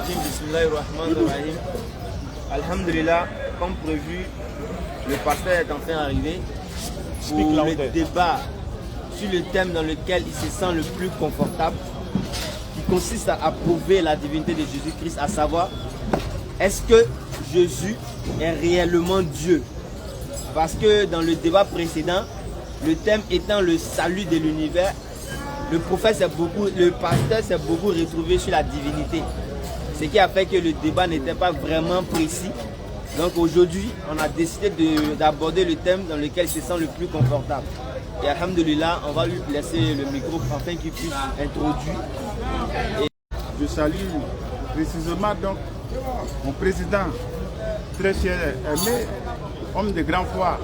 rajim, bismillahirrahmanirrahim. Alhamdulillah, comme prévu, le pasteur est enfin arrivé pour le débat sur le thème dans lequel il se sent le plus confortable, qui consiste à approuver la divinité de Jésus-Christ, à savoir, est-ce que Jésus est réellement Dieu? Parce que dans le débat précédent, le thème étant le salut de l'univers, le pasteur s'est beaucoup retrouvé sur la divinité. Ce qui a fait que le débat n'était pas vraiment précis. Donc aujourd'hui, on a décidé d'aborder le thème dans lequel il se sent le plus confortable. Et alhamdulillah, on va lui laisser le micro afin qu'il puisse introduire. Je salue précisément donc mon président, très cher aimé, homme de grande foi,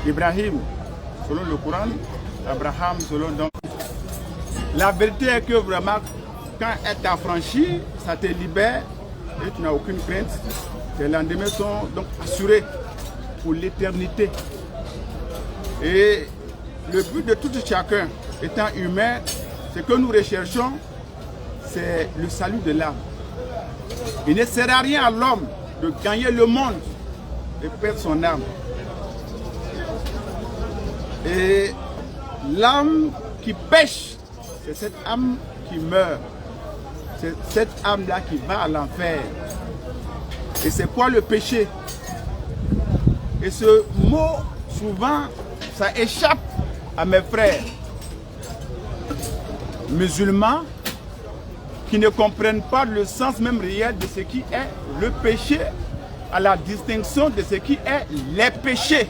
Ibrahim, selon le Coran, Abraham, selon donc. La vérité est que vraiment, quand elle t'a franchi, ça te libère et tu n'as aucune crainte. Tes lendemains sont donc assurés pour l'éternité. Et le but de tout chacun, étant humain, ce que nous recherchons, c'est le salut de l'âme. Il ne sert à rien à l'homme de gagner le monde et perdre son âme. Et l'âme qui pêche, c'est cette âme qui meurt. C'est cette âme-là qui va à l'enfer. Et c'est quoi le péché? Et ce mot, souvent, ça échappe à mes frères musulmans qui ne comprennent pas le sens même réel de ce qui est le péché, à la distinction de ce qui est les péchés.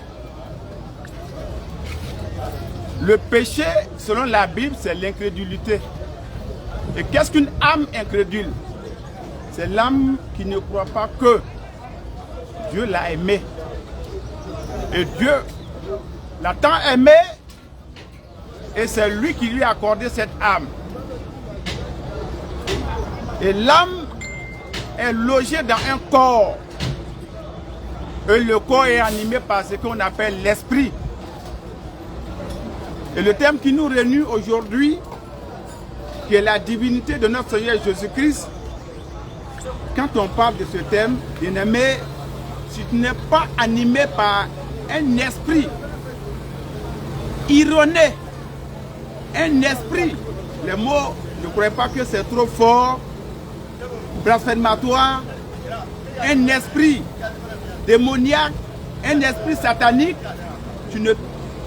Le péché, selon la Bible, c'est l'incrédulité. Et qu'est-ce qu'une âme incrédule? C'est l'âme qui ne croit pas que Dieu l'a aimé. Et Dieu l'a tant aimé, et c'est lui qui lui a accordé cette âme. Et l'âme est logée dans un corps. Et le corps est animé par ce qu'on appelle l'esprit. Et le thème qui nous réunit aujourd'hui, qui est la divinité de notre Seigneur Jésus-Christ, quand on parle de ce thème, bien-aimé, si tu n'es pas animé par un esprit ironé, un esprit, les mots, ne croyez pas que c'est trop fort, blasphématoire, un esprit démoniaque, un esprit satanique, tu ne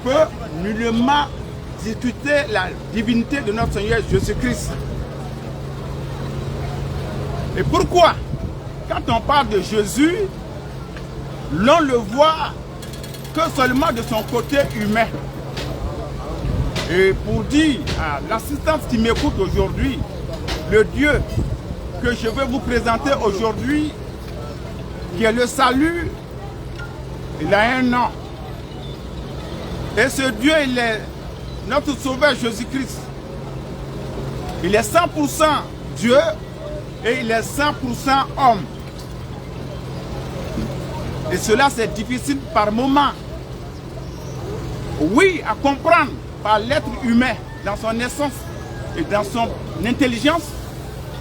peux nullement discuter la divinité de notre Seigneur Jésus-Christ. Et pourquoi? Quand on parle de Jésus, l'on le voit que seulement de son côté humain. Et pour dire à l'assistance qui m'écoute aujourd'hui, le Dieu que je vais vous présenter aujourd'hui, qui est le salut, il a un nom. Et ce Dieu, il est notre Sauveur Jésus-Christ. Il est 100% Dieu et il est 100% homme. Et cela, c'est difficile par moments. Oui, à comprendre par l'être humain, dans son essence et dans son intelligence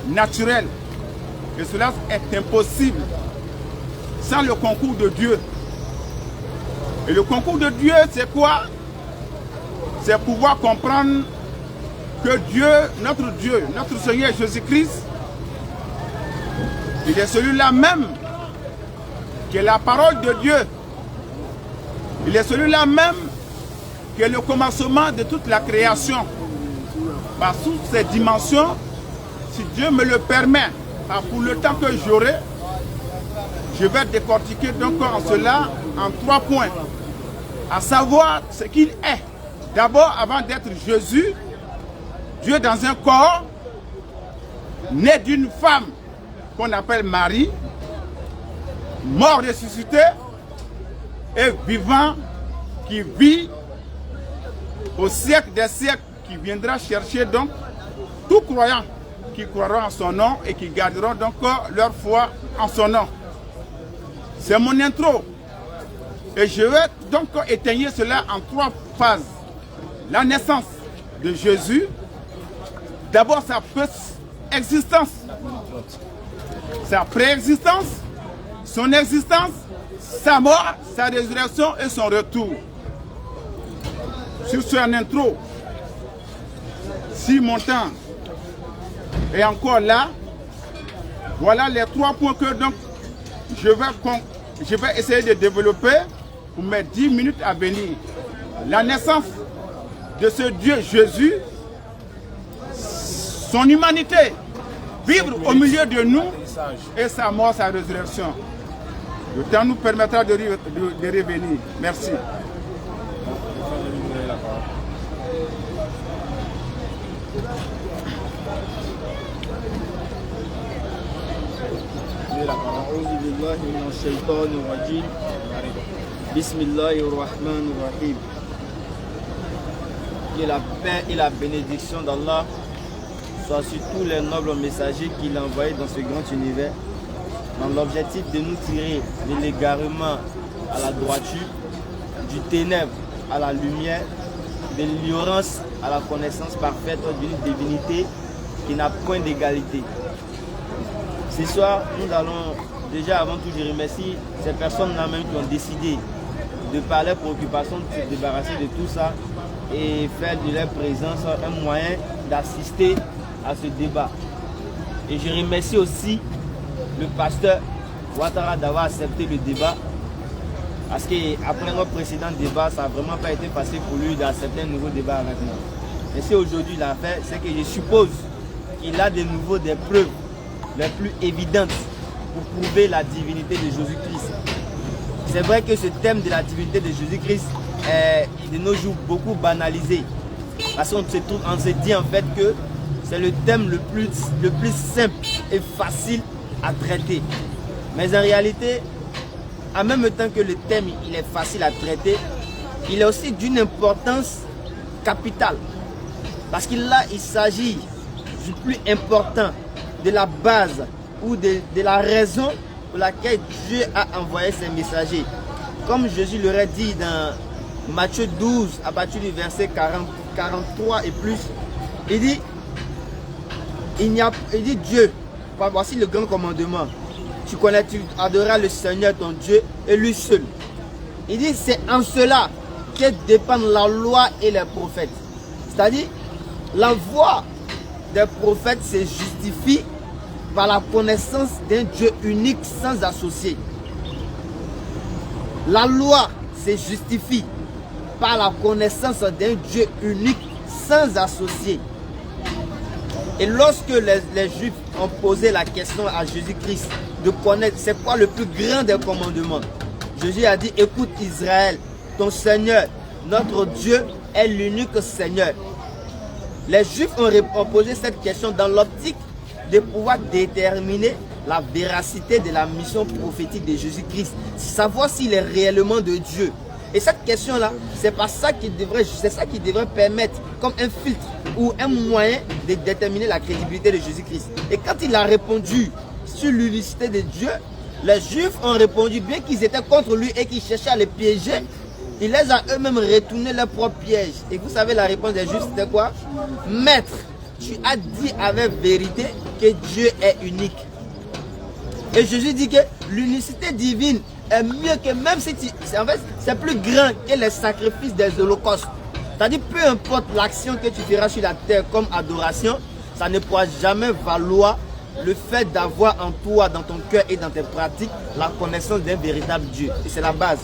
naturelle. Et cela est impossible sans le concours de Dieu. Et le concours de Dieu, c'est quoi? C'est pouvoir comprendre que Dieu, notre Seigneur Jésus-Christ, il est celui-là même qui est la parole de Dieu. Il est celui-là même qui est le commencement de toute la création. Par toutes ces dimensions, si Dieu me le permet, pour le temps que j'aurai, je vais décortiquer donc en cela en 3 points. À savoir ce qu'il est. D'abord, avant d'être Jésus, Dieu dans un corps, né d'une femme qu'on appelle Marie, mort ressuscité et vivant, qui vit au siècle des siècles, qui viendra chercher donc tout croyant qui croiront en son nom et qui garderont donc leur foi en son nom. C'est mon intro. Et je vais donc étayer cela en 3 phases. La naissance de Jésus, d'abord existence, sa préexistence, son existence, sa mort, sa résurrection et son retour. Sur ce en intro, si mon temps est encore là, voilà les 3 points que donc je vais essayer de développer pour mes 10 minutes à venir. La naissance de ce Dieu Jésus, son humanité, vivre au milieu de nous et sa mort, sa résurrection. Le temps nous permettra de revenir. Merci. Que la paix et la bénédiction d'Allah soient sur tous les nobles messagers qu'il a envoyés dans ce grand univers, dans l'objectif de nous tirer de l'égarement à la droiture, du ténèbre à la lumière, de l'ignorance à la connaissance parfaite d'une divinité qui n'a point d'égalité. Ce soir, nous allons déjà avant tout, je remercie ces personnes-là même qui ont décidé de par leurs préoccupations de se débarrasser de tout ça et faire de leur présence un moyen d'assister à ce débat. Et je remercie aussi le pasteur Ouattara d'avoir accepté le débat, parce qu'après notre précédent débat, ça n'a vraiment pas été facile pour lui d'accepter un nouveau débat avec moi. Mais si aujourd'hui il l'a fait, c'est que je suppose qu'il a de nouveau des preuves les plus évidentes pour prouver la divinité de Jésus-Christ. C'est vrai que ce thème de la divinité de Jésus-Christ est de nos jours beaucoup banalisé. Parce qu'on se dit en fait que c'est le thème le plus simple et facile à traiter. Mais en réalité, en même temps que le thème il est facile à traiter, il est aussi d'une importance capitale. Parce qu'il s'agit du plus important, de la base ou de la raison pour laquelle Dieu a envoyé ses messagers. Comme Jésus l'aurait dit dans Matthieu 12, à partir du verset 43 et plus, il dit Dieu, voici le grand commandement. Tu adoreras le Seigneur ton Dieu et lui seul. Il dit c'est en cela que dépendent la loi et les prophètes. C'est-à-dire, la voix des prophètes se justifie par la connaissance d'un Dieu unique sans associé. La loi se justifie par la connaissance d'un Dieu unique sans associé. Et lorsque les Juifs ont posé la question à Jésus-Christ de connaître c'est quoi le plus grand des commandements, Jésus a dit, écoute Israël, ton Seigneur, notre Dieu est l'unique Seigneur. Les Juifs ont posé cette question dans l'optique de pouvoir déterminer la véracité de la mission prophétique de Jésus-Christ, savoir s'il est réellement de Dieu. Et cette question-là, c'est ça qui devrait permettre comme un filtre ou un moyen de déterminer la crédibilité de Jésus-Christ. Et quand il a répondu sur l'unicité de Dieu, les Juifs ont répondu, bien qu'ils étaient contre lui et qu'ils cherchaient à le piéger, il les a eux-mêmes retourné leur propre piège. Et vous savez la réponse des Juifs, c'était quoi? Maître, tu as dit avec vérité que Dieu est unique. Et Jésus dit que l'unicité divine est mieux que même si en fait, c'est plus grand que les sacrifices des holocaustes. C'est-à-dire, peu importe l'action que tu feras sur la terre comme adoration, ça ne pourra jamais valoir le fait d'avoir en toi, dans ton cœur et dans tes pratiques, la connaissance d'un véritable Dieu. Et c'est la base.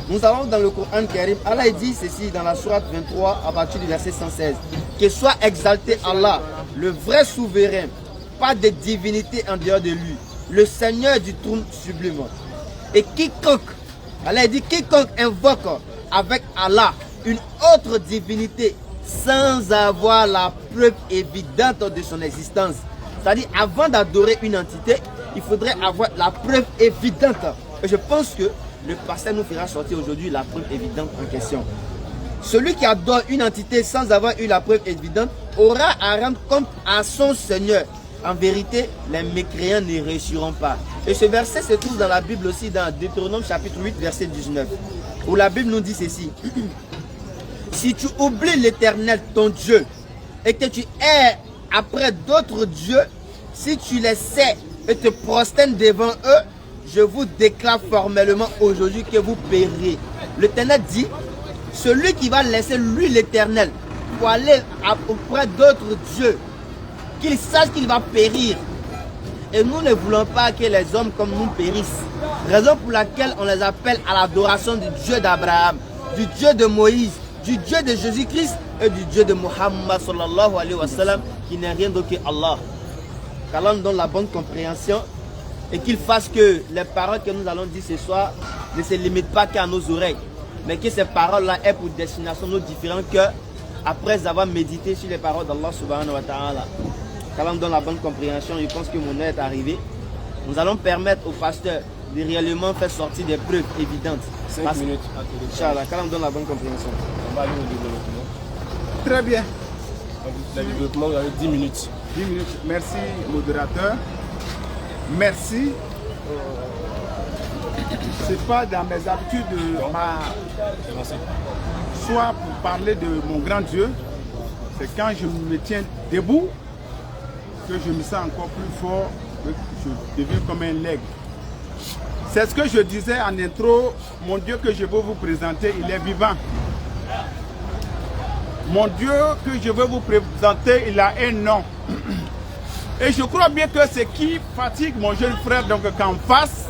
Nous allons dans le Coran Karim, Allah dit ceci dans la sourate 23 à partir du verset 116. Que soit exalté Allah, le vrai souverain, pas de divinité en dehors de lui, le Seigneur du trône sublime. Et quiconque, Allah dit, quiconque invoque avec Allah une autre divinité sans avoir la preuve évidente de son existence. C'est-à-dire, avant d'adorer une entité, il faudrait avoir la preuve évidente. Et je pense que le pasteur nous fera sortir aujourd'hui la preuve évidente en question. Celui qui adore une entité sans avoir eu la preuve évidente aura à rendre compte à son Seigneur. En vérité, les mécréants ne réussiront pas. Et ce verset se trouve dans la Bible aussi, dans Deutéronome chapitre 8, verset 19, où la Bible nous dit ceci. Si tu oublies l'Éternel, ton Dieu, et que tu erres après d'autres dieux, si tu les sais et te prosternes devant eux, je vous déclare formellement aujourd'hui que vous périrez. L'Éternel dit, celui qui va laisser lui l'Éternel pour aller auprès d'autres dieux, qu'il sache qu'il va périr. Et nous ne voulons pas que les hommes comme nous périssent. Raison pour laquelle on les appelle à l'adoration du Dieu d'Abraham, du Dieu de Moïse, du Dieu de Jésus-Christ et du Dieu de Muhammad sallallahu alayhi wa sallam, qui n'est rien d'autre que Allah. Qu'Allah nous donne la bonne compréhension et qu'il fasse que les paroles que nous allons dire ce soir ne se limitent pas qu'à nos oreilles, mais que ces paroles-là aient pour destination nos différents cœurs après avoir médité sur les paroles d'Allah subhanahu wa ta'ala. Qu'Allah nous donne la bonne compréhension. Je pense que mon heure est arrivée. Nous allons permettre au pasteur de réellement faire sortir des preuves évidentes. 5 minutes. Inch'Allah, qu'Allah nous donne la bonne compréhension. On va aller au développement. Très bien. Le développement, vous avez 10 minutes. 10 minutes. Merci, modérateur. Merci. C'est pas dans mes habitudes soit pour parler de mon grand Dieu, c'est quand je me tiens debout que je me sens encore plus fort, que je deviens comme un legs. C'est ce que je disais en intro, mon Dieu que je veux vous présenter, il est vivant. Mon Dieu que je veux vous présenter, il a un nom. Et je crois bien que ce qui fatigue mon jeune frère donc qu'en face,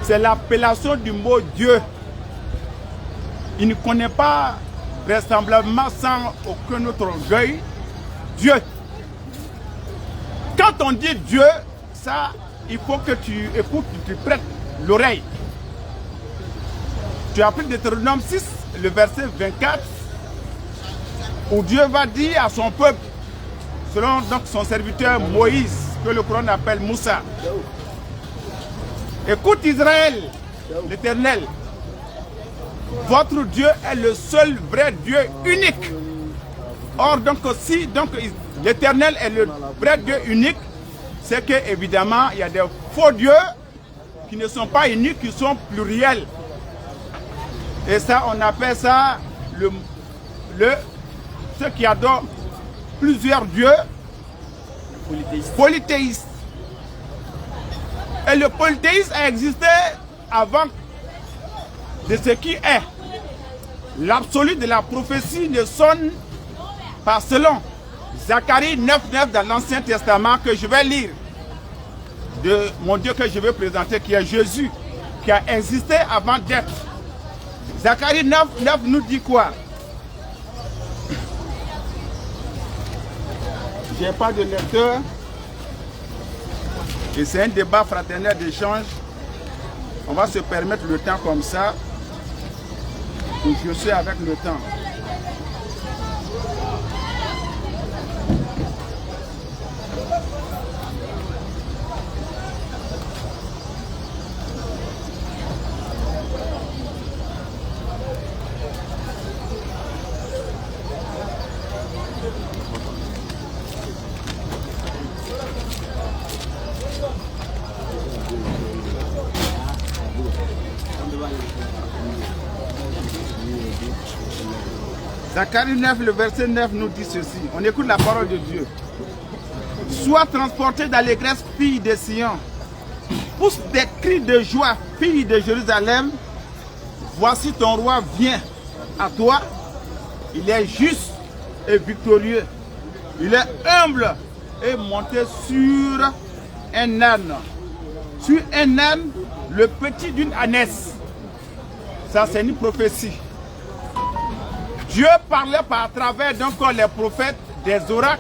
c'est l'appellation du mot Dieu. Il ne connaît pas vraisemblablement sans aucun autre orgueil Dieu. Quand on dit Dieu, ça, il faut que tu écoutes, tu prêtes l'oreille. Tu as pris Deutéronome 6, le verset 24, où Dieu va dire à son peuple, selon donc son serviteur Moïse, que le Coran appelle Moussa. Écoute Israël, l'Éternel, votre Dieu est le seul vrai Dieu unique. Or donc si l'Éternel est le vrai Dieu unique, c'est que évidemment il y a des faux dieux qui ne sont pas uniques, qui sont pluriels. Et ça, on appelle ça ceux qui adorent plusieurs dieux, polythéistes. Et le polythéisme a existé avant de ce qui est. L'absolu de la prophétie ne sonne pas selon Zacharie 9.9 dans l'Ancien Testament que je vais lire. De mon Dieu que je vais présenter, qui est Jésus, qui a existé avant d'être. Zacharie 9.9 nous dit quoi? Je n'ai pas de lecteur. Et c'est un débat fraternel d'échange. On va se permettre le temps comme ça. Donc je suis avec le temps. Zacharie 9, le verset 9 nous dit ceci. On écoute la parole de Dieu. Sois transporté d'allégresse, fille de Sion. Pousse des cris de joie, fille de Jérusalem. Voici ton roi vient à toi. Il est juste et victorieux. Il est humble et monté sur un âne. Sur un âne, le petit d'une ânesse. Ça, c'est une prophétie. Dieu parlait par travers donc les prophètes des oracles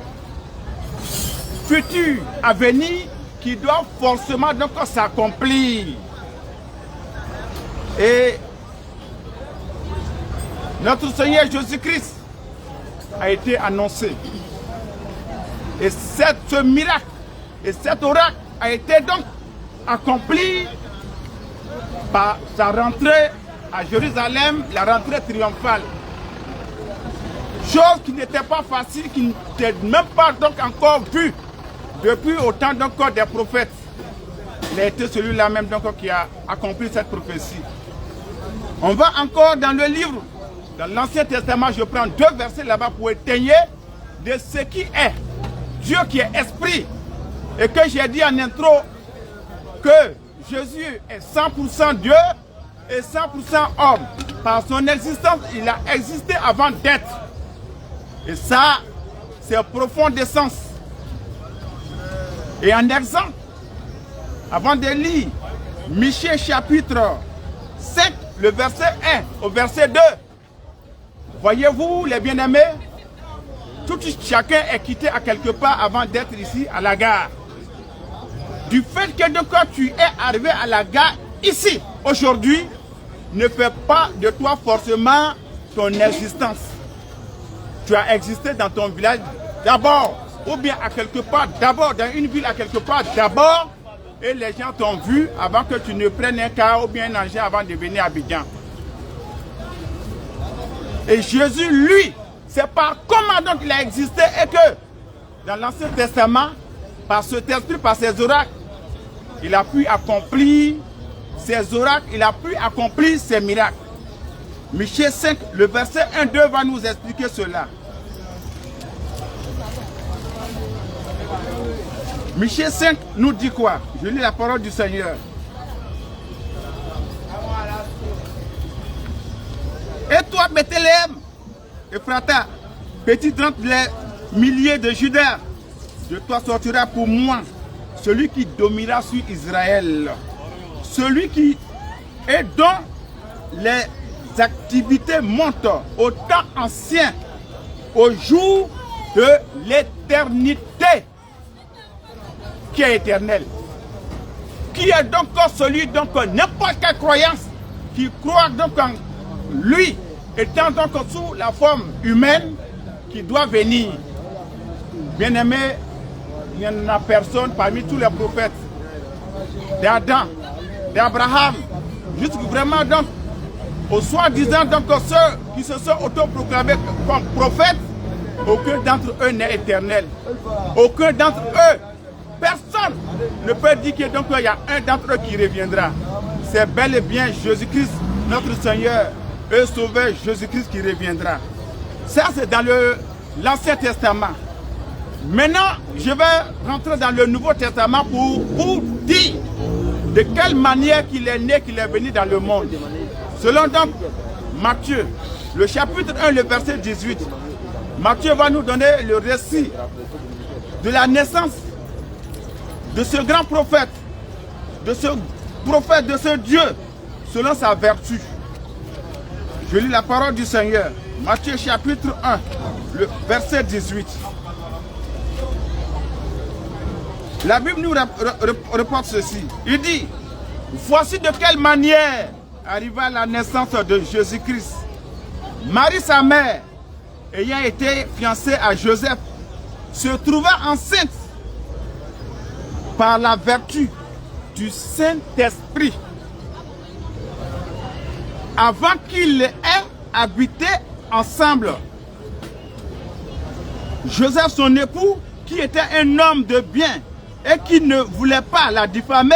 futurs à venir qui doivent forcément donc s'accomplir. Et notre Seigneur Jésus-Christ a été annoncé. Et ce miracle et cet oracle a été donc accompli par sa rentrée à Jérusalem, la rentrée triomphale. Chose qui n'était pas facile, qui n'était même pas donc encore vue depuis autant donc des prophètes. Il a été celui-là même donc qui a accompli cette prophétie. On va encore dans le livre, dans l'Ancien Testament, je prends 2 versets là-bas pour étayer de ce qui est. Dieu qui est esprit et que j'ai dit en intro que Jésus est 100% Dieu et 100% homme. Par son existence, il a existé avant d'être. Et ça, c'est profond d'essence. Et en exemple, avant de lire Michée chapitre 5, le verset 1 au verset 2, voyez-vous les bien-aimés, tout chacun est quitté à quelque part avant d'être ici à la gare. Du fait que donc, quand tu es arrivé à la gare ici, aujourd'hui, ne fait pas de toi forcément ton existence. Tu as existé dans ton village d'abord, ou bien à quelque part d'abord, dans une ville à quelque part d'abord, et les gens t'ont vu avant que tu ne prennes un car ou bien un engin avant de venir à Abidjan. Et Jésus, lui, c'est par comment donc il a existé et que dans l'Ancien Testament, par cet esprit, par ses oracles, il a pu accomplir ses oracles, il a pu accomplir ses miracles. Michée 5, le verset 1-2 va nous expliquer cela. Michée 5 nous dit quoi? Je lis la parole du Seigneur. Et toi, Bethléem, Ephrata, petit entre les milliers de Judas, de toi sortira pour moi celui qui dominera sur Israël, celui qui est dont les activités montent au temps ancien, au jour de l'éternité, qui est éternel, qui est donc celui donc n'importe quelle croyance qui croit donc en lui, étant donc sous la forme humaine qui doit venir. Bien aimé, il n'y en a personne parmi tous les prophètes d'Adam, d'Abraham, jusqu'à vraiment donc au soi-disant donc ceux qui se sont autoproclamés comme prophètes, aucun d'entre eux n'est éternel. Aucun d'entre eux, personne ne peut dire qu'il y a un d'entre eux qui reviendra. C'est bel et bien Jésus-Christ, notre Seigneur et Sauveur Jésus-Christ qui reviendra. Ça c'est dans l'Ancien Testament. Maintenant, je vais rentrer dans le Nouveau Testament pour dire de quelle manière qu'il est né, qu'il est venu dans le monde. Selon donc Matthieu, le chapitre 1, le verset 18, Matthieu va nous donner le récit de la naissance de ce grand prophète, de ce Dieu, selon sa vertu. Je lis la parole du Seigneur, Matthieu chapitre 1, le verset 18. La Bible nous reporte ceci. Il dit, voici de quelle manière arriva la naissance de Jésus-Christ. Marie, sa mère, ayant été fiancée à Joseph, se trouva enceinte par la vertu du Saint-Esprit. Avant qu'ils aient habité ensemble, Joseph, son époux, qui était un homme de bien et qui ne voulait pas la diffamer,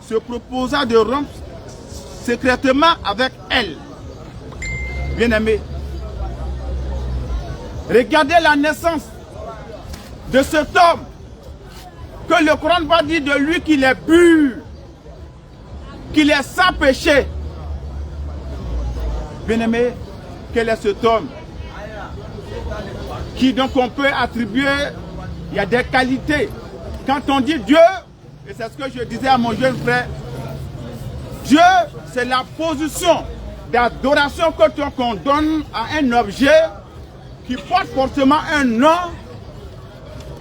se proposa de rompre secrètement avec elle. Bien-aimés, regardez la naissance de cet homme que le Coran va dire de lui qu'il est pur, qu'il est sans péché. Bien-aimés, quel est cet homme qui donc on peut attribuer, il y a des qualités. Quand on dit Dieu, et c'est ce que je disais à mon jeune frère, Dieu, c'est la position d'adoration que qu'on donne à un objet qui porte forcément un nom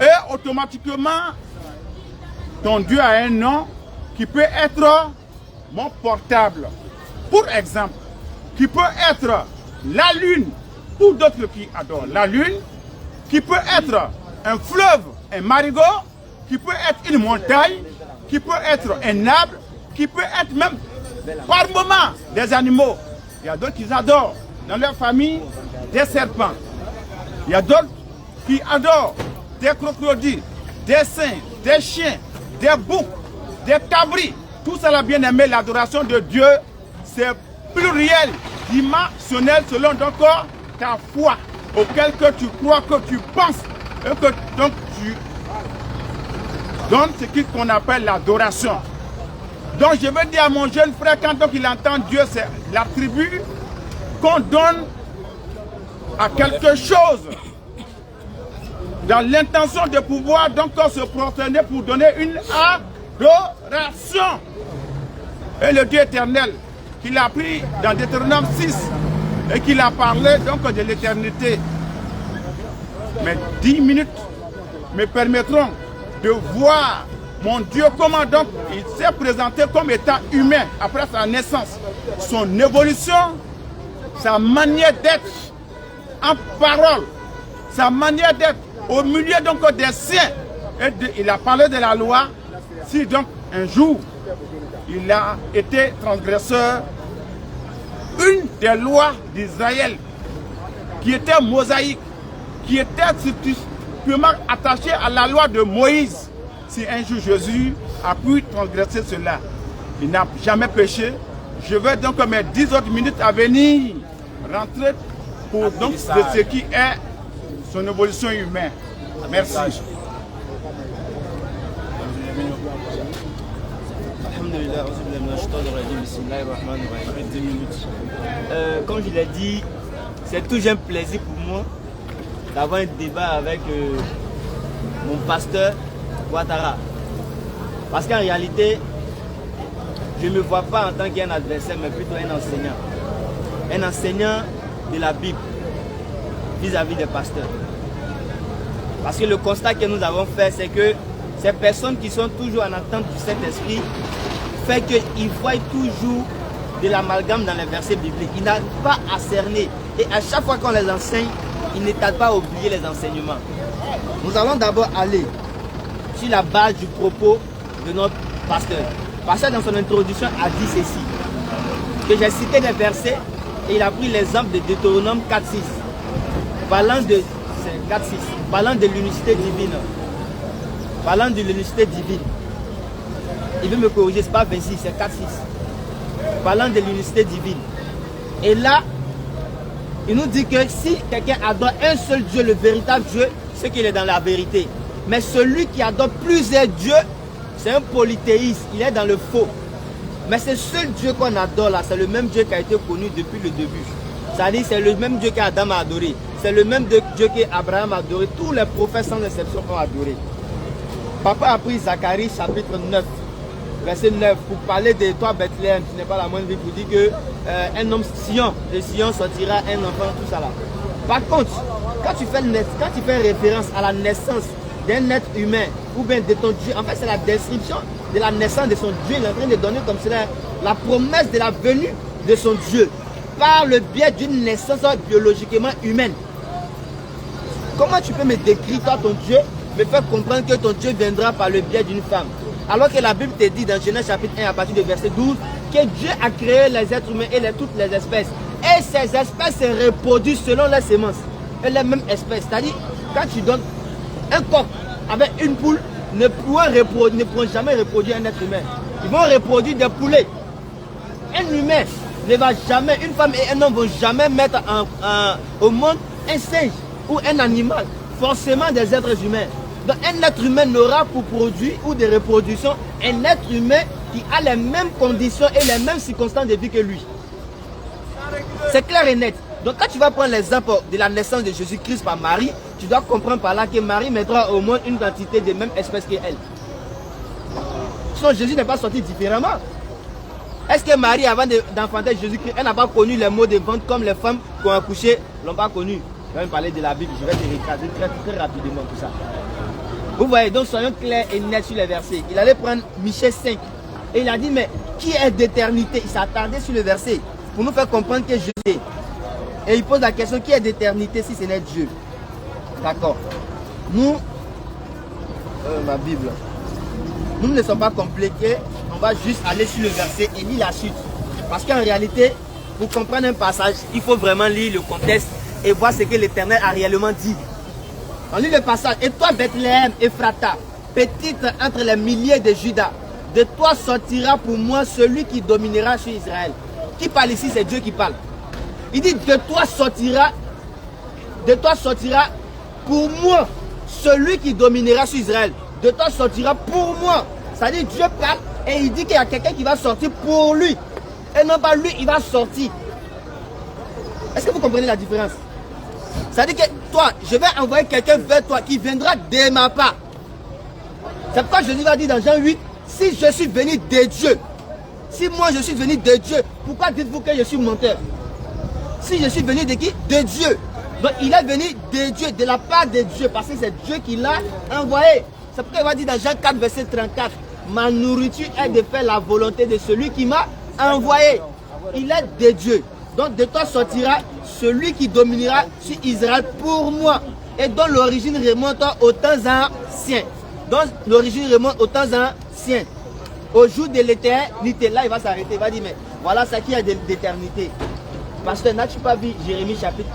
et automatiquement ton Dieu a un nom qui peut être mon portable. Pour exemple, qui peut être la lune pour d'autres qui adorent la lune, qui peut être un fleuve, un marigot, qui peut être une montagne, qui peut être un arbre, qui peut être même par moment des animaux. Il y a d'autres qui adorent dans leur famille des serpents. Il y a d'autres qui adorent des crocodiles, des singes, des chiens, des boucs, des cabris. Tout cela, bien aimé, l'adoration de Dieu, c'est pluriel, dimensionnel selon donc ta foi, auquel que tu crois, que tu penses, et que donc donne ce qu'on appelle l'adoration. Donc je veux dire à mon jeune frère, quand donc il entend Dieu, c'est l'attribut qu'on donne à quelque chose dans l'intention de pouvoir donc se prosterner pour donner une adoration. Et le Dieu éternel qu'il a pris dans Deutéronome 6 et qu'il a parlé donc de l'éternité. Mais 10 minutes me permettront de voir mon Dieu comment donc il s'est présenté comme étant humain après sa naissance. Son évolution, sa manière d'être en parole, sa manière d'être au milieu donc des siens. Et il a parlé de la loi. Si donc un jour il a été transgresseur, une des lois d'Israël qui était mosaïque, qui était purement attachée à la loi de Moïse, si un jour Jésus a pu transgresser cela, il n'a jamais péché. Je vais donc mes 10 autres minutes à venir rentrer pour donc de ce qui est son évolution humaine. Merci. Comme je l'ai dit, c'est toujours un plaisir pour moi d'avoir un débat avec mon pasteur Ouattara. Parce qu'en réalité, je ne me vois pas en tant qu'un adversaire, mais plutôt un enseignant. Un enseignant de la Bible vis-à-vis des pasteurs. Parce que le constat que nous avons fait, c'est que ces personnes qui sont toujours en attente du Saint-Esprit fait qu'ils voient toujours de l'amalgame dans les versets bibliques. Ils n'arrivent pas à cerner. Et à chaque fois qu'on les enseigne, ils ne tardent pas à oublier les enseignements. Nous allons d'abord aller sur la base du propos de notre pasteur. Le pasteur dans son introduction a dit ceci, que j'ai cité des versets et il a pris l'exemple de Deutéronome 4.6, parlant de 4.6, parlant de l'unicité divine. Parlant de l'unicité divine. Il veut me corriger, ce n'est pas 26, c'est 4.6. Parlant de l'unicité divine. Et là, il nous dit que si quelqu'un adore un seul Dieu, le véritable Dieu, c'est qu'il est dans la vérité. Mais celui qui adore plusieurs dieux, c'est un polythéiste, il est dans le faux. Mais ce seul Dieu qu'on adore là, c'est le même Dieu qui a été connu depuis le début. C'est-à-dire c'est le même Dieu qu'Adam a adoré. C'est le même Dieu qu'Abraham a adoré. Tous les prophètes sans exception ont adoré. Papa a pris Zacharie chapitre 9, verset 9, pour parler de toi Bethléem, tu n'es pas la moindre vie, pour dire que un homme Sion, de Sion sortira un enfant, tout ça là. Par contre, quand tu fais référence à la naissance d'un être humain, ou bien de ton Dieu, en fait c'est la description de la naissance de son Dieu, il est en train de donner comme cela la promesse de la venue de son Dieu, par le biais d'une naissance biologiquement humaine. Comment tu peux me décrire toi ton Dieu, me faire comprendre que ton Dieu viendra par le biais d'une femme? Alors que la Bible te dit dans Genèse chapitre 1 à partir du verset 12 que Dieu a créé les êtres humains et toutes les espèces. Et ces espèces se reproduisent selon les semences. Et les mêmes espèces. C'est-à-dire, quand tu donnes un coq avec une poule, ne pourront jamais reproduire un être humain. Ils vont reproduire des poulets. Un humain ne va jamais, une femme et un homme ne vont jamais mettre au monde un singe ou un animal. Forcément des êtres humains. Donc un être humain n'aura pour produit ou de reproduction un être humain qui a les mêmes conditions et les mêmes circonstances de vie que lui. C'est clair et net. Donc quand tu vas prendre l'exemple de la naissance de Jésus-Christ par Marie, tu dois comprendre par là que Marie mettra au monde une quantité de même espèce qu'elle. Sinon Jésus n'est pas sorti différemment. Est-ce que Marie, avant d'enfanter Jésus-Christ, elle n'a pas connu les mots de vente comme les femmes qui ont accouché l'ont pas connu? Je vais me parler de la Bible, je vais te recaser très rapidement tout ça. Vous voyez, donc soyons clairs et nets sur les versets. Il allait prendre Michée 5 et il a dit, mais qui est d'éternité? Il s'est attardé sur le verset pour nous faire comprendre que Jésus est. Et il pose la question, qui est d'éternité si ce n'est Dieu? D'accord. Nous, ma Bible, nous ne sommes pas compliqués, on va juste aller sur le verset et lire la suite. Parce qu'en réalité, pour comprendre un passage, il faut vraiment lire le contexte et voir ce que l'Éternel a réellement dit. On lit le passage. Et toi, Bethléem, Ephrata, petite entre les milliers de Judas, de toi sortira pour moi celui qui dominera sur Israël. Qui parle ici? C'est Dieu qui parle. Il dit, de toi sortira pour moi celui qui dominera sur Israël. de toi sortira pour moi. C'est-à-dire Dieu parle et il dit qu'il y a quelqu'un qui va sortir pour lui. Et non pas lui, il va sortir. Est-ce que vous comprenez la différence? C'est-à-dire que toi, je vais envoyer quelqu'un vers toi qui viendra de ma part. C'est pourquoi Jésus va dire dans Jean 8, si je suis venu de Dieu, si moi je suis venu de Dieu, pourquoi dites-vous que je suis menteur? Si je suis venu de qui? De Dieu. Donc il est venu de Dieu, de la part de Dieu, parce que c'est Dieu qui l'a envoyé. C'est pourquoi il va dire dans Jean 4, verset 34, ma nourriture est de faire la volonté de celui qui m'a envoyé. Il est de Dieu. Donc de toi sortira celui qui dominera sur Israël pour moi. Et dont l'origine remonte aux temps anciens. Donc l'origine remonte aux temps anciens. Au jour de l'éternité, là il va s'arrêter, il va dire mais voilà ça qui a d'éternité. Pasteur, n'as-tu pas vu Jérémie chapitre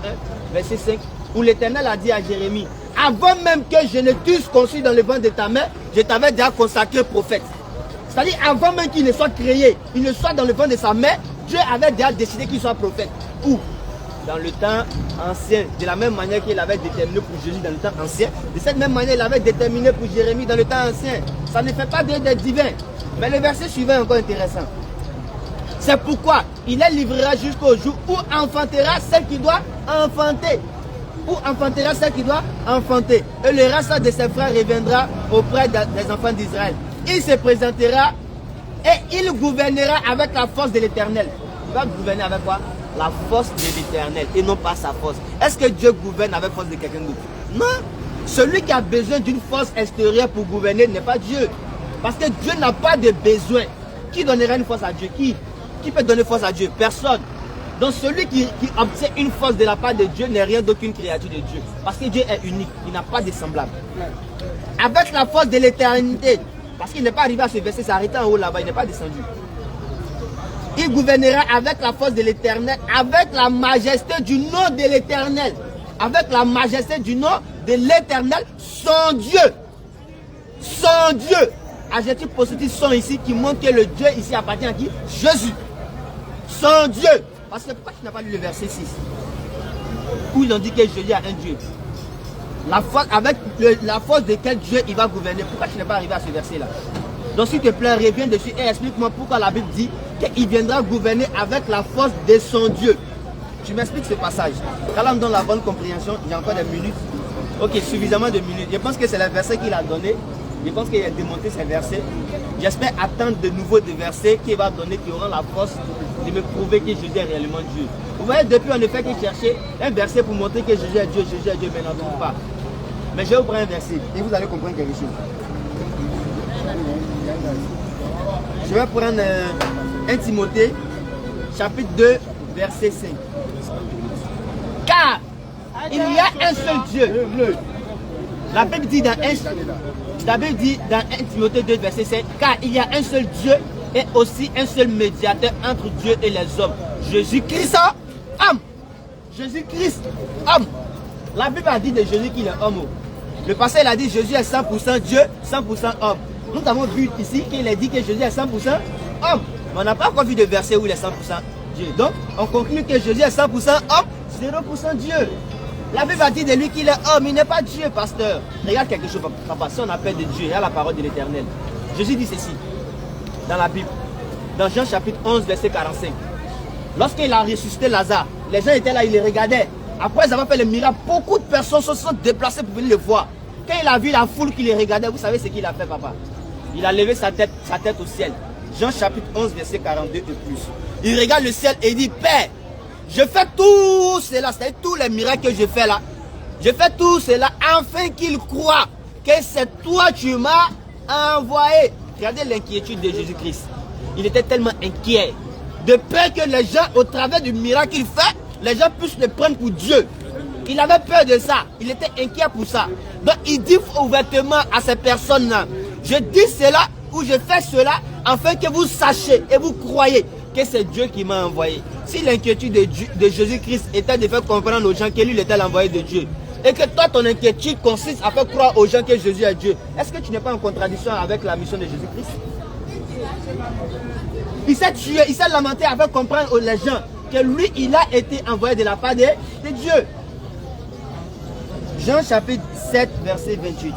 1, verset 5, où l'Éternel a dit à Jérémie, avant même que je ne t'eusse conçu dans le ventre de ta mère, je t'avais déjà consacré prophète. C'est-à-dire avant même qu'il ne soit créé, il ne soit dans le ventre de sa mère, Dieu avait déjà décidé qu'il soit prophète. Où? Dans le temps ancien, de la même manière qu'il avait déterminé pour Jésus dans le temps ancien, de cette même manière il avait déterminé pour Jérémie dans le temps ancien. Ça ne fait pas d'être divin. Mais le verset suivant est encore intéressant. C'est pourquoi il les livrera jusqu'au jour où enfantera celle qui doit enfanter. Où enfantera celle qui doit enfanter. Et le reste de ses frères reviendra auprès des enfants d'Israël. Il se présentera et il gouvernera avec la force de l'Éternel. Il va gouverner avec quoi? La force de l'Éternel et non pas sa force. Est-ce que Dieu gouverne avec la force de quelqu'un d'autre? Non. Celui qui a besoin d'une force extérieure pour gouverner n'est pas Dieu. Parce que Dieu n'a pas de besoin. Qui donnera une force à Dieu? Qui peut donner force à Dieu? Personne. Donc celui qui obtient une force de la part de Dieu n'est rien d'autre qu'une créature de Dieu. Parce que Dieu est unique, il n'a pas de semblable. Avec la force de l'éternité, parce qu'il n'est pas arrivé à se verser, s'est arrêté en haut là-bas, il n'est pas descendu. Il gouvernera avec la force de l'Éternel, avec la majesté du nom de l'Éternel. Avec la majesté du nom de l'Éternel, son Dieu. Son Dieu. Adjectif positif son ici qui montre que le Dieu ici appartient à qui? Jésus. Son Dieu. Parce que pourquoi tu n'as pas lu le verset 6 où ils ont dit que Jésus a un Dieu? La force, avec la force de quel Dieu il va gouverner. Pourquoi tu n'es pas arrivé à ce verset là? Donc s'il te plaît, reviens dessus et explique-moi pourquoi la Bible dit qu'il viendra gouverner avec la force de son Dieu. Tu m'expliques ce passage. Quand on me donne la bonne compréhension, il y a encore des minutes. Ok, suffisamment de minutes. Je pense que c'est le verset qu'il a donné. Je pense qu'il a démonté ces versets. J'espère attendre de nouveau des versets qui va donner, qui auront la force de me prouver que Jésus est réellement Dieu. Vous voyez, depuis on ne fait que chercher un verset pour montrer que Jésus est Dieu, mais n'en trouve pas. Mais je vais vous prendre un verset et vous allez comprendre quelque chose. Je vais prendre 1 Timothée, chapitre 2, verset 5. Car il y a un seul Dieu. La Bible dit dans 1 Timothée 2, verset 5, car il y a un seul Dieu et aussi un seul médiateur entre Dieu et les hommes. Jésus-Christ, homme. Jésus-Christ, homme. La Bible a dit de Jésus qu'il est homme. Le passé, il a dit Jésus est 100% Dieu, 100% homme. Nous avons vu ici qu'il a dit que Jésus est 100% homme. Mais on n'a pas encore vu de verset où il est 100% Dieu. Donc, on conclut que Jésus est 100% homme, 0% Dieu. La Bible a dit de lui qu'il est homme, il n'est pas Dieu, pasteur. Regarde quelque chose, papa, si on appelle de Dieu, il y a la parole de l'Éternel. Jésus dit ceci, dans la Bible, dans Jean chapitre 11, verset 45. Lorsqu'il a ressuscité Lazare, les gens étaient là, ils les regardaient. Après avoir fait le miracle, beaucoup de personnes se sont déplacées pour venir le voir. Quand il a vu la foule qui les regardait, vous savez ce qu'il a fait, papa? Il a levé sa tête au ciel. Jean chapitre 11, verset 42 et plus. Il regarde le ciel et il dit, Père, je fais tout cela, c'est-à-dire tous les miracles que je fais là. Je fais tout cela afin qu'il croit que c'est toi tu m'as envoyé. Regardez l'inquiétude de Jésus-Christ. Il était tellement inquiet. De peur que les gens, au travers du miracle qu'il fait, les gens puissent le prendre pour Dieu. Il avait peur de ça. Il était inquiet pour ça. Donc il dit ouvertement à ces personnes-là, je dis cela ou je fais cela afin que vous sachiez et vous croyez que c'est Dieu qui m'a envoyé. Si l'inquiétude de Jésus-Christ était de faire comprendre aux gens que lui était l'envoyé de Dieu, et que toi ton inquiétude consiste à faire croire aux gens que Jésus est Dieu, est-ce que tu n'es pas en contradiction avec la mission de Jésus-Christ? Il s'est tué, il s'est lamenté à faire comprendre aux gens que lui, il a été envoyé de la part de Dieu. Jean chapitre 7, verset 28.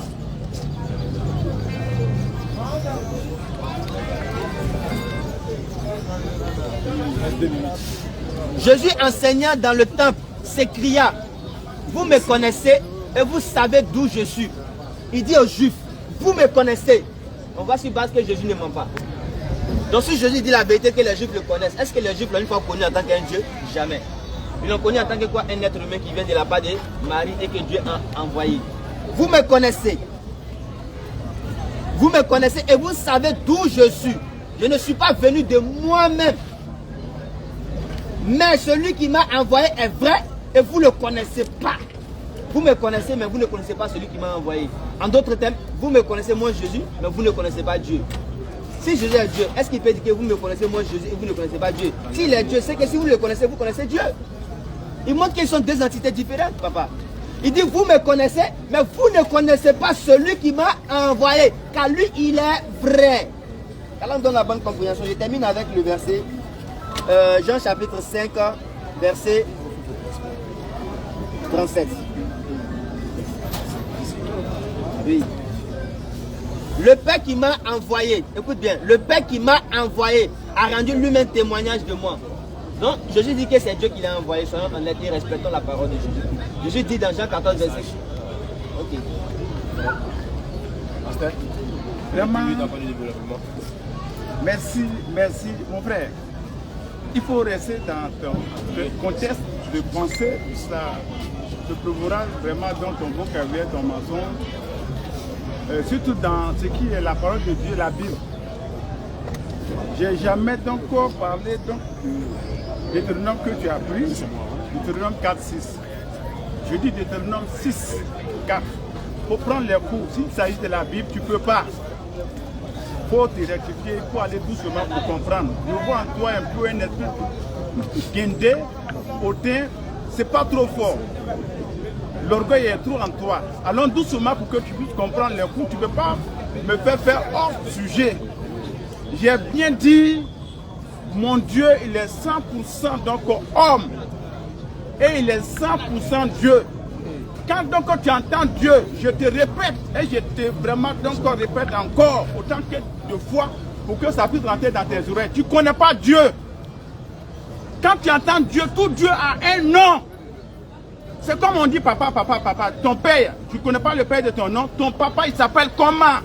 Jésus enseignant dans le temple s'écria, vous me connaissez et vous savez d'où je suis. Il dit aux Juifs, vous me connaissez. On va sur base que Jésus ne ment pas. Donc si Jésus dit la vérité que les Juifs le connaissent, est-ce que les Juifs l'ont une fois connu en tant qu'un Dieu? Jamais. Ils l'ont connu en tant que quoi? Un être humain qui vient de la part de Marie et que Dieu a envoyé. Vous me connaissez. Vous me connaissez et vous savez d'où je suis. Je ne suis pas venu de moi-même. Mais celui qui m'a envoyé est vrai et vous ne le connaissez pas. Vous me connaissez, mais vous ne connaissez pas celui qui m'a envoyé. En d'autres termes, vous me connaissez moi Jésus, mais vous ne connaissez pas Dieu. Si Jésus est Dieu, est-ce qu'il peut dire que vous me connaissez moi Jésus et vous ne connaissez pas Dieu? S'il est Dieu, c'est que si vous le connaissez, vous connaissez Dieu. Il montre qu'ils sont deux entités différentes, papa. Il dit, vous me connaissez, mais vous ne connaissez pas celui qui m'a envoyé, car lui, il est vrai. Alors on donne la bonne compréhension. Je termine avec le verset, Jean chapitre 5, verset 37. Oui. Le Père qui m'a envoyé, écoute bien, le Père qui m'a envoyé a rendu lui-même témoignage de moi. Donc, Jésus dit que c'est Dieu qui l'a envoyé, soyons honnêtes et respectons la parole de Jésus. Jésus dit dans Jean 14, verset. Ok. Vraiment, merci, mon frère. Il faut rester dans ton contexte de pensée, ça te prouvera vraiment dans ton vocabulaire, ton mensonge, surtout dans ce qui est la parole de Dieu, la Bible. J'ai jamais donc parlé donc de Deutéronome que tu as pris, Deutéronome 4, 6. Je dis Deutéronome 6, 4. Il faut prendre les cours. S'il s'agit de la Bible, tu ne peux pas. Il faut te rectifier, il faut aller doucement pour comprendre. Je vois en toi un peu un esprit guindé, hautain, c'est pas trop fort. L'orgueil est trop en toi. Allons doucement pour que tu puisses comprendre les cours. Tu ne peux pas me faire hors sujet. J'ai bien dit, mon Dieu, il est 100% donc homme. Et il est 100% Dieu. Quand donc tu entends Dieu, je te répète, et je te vraiment donc répète encore, autant que de fois, pour que ça puisse rentrer dans tes oreilles. Tu ne connais pas Dieu. Quand tu entends Dieu, tout Dieu a un nom. C'est comme on dit papa, papa, papa. Ton père, tu ne connais pas le père de ton nom. Ton papa, il s'appelle comment?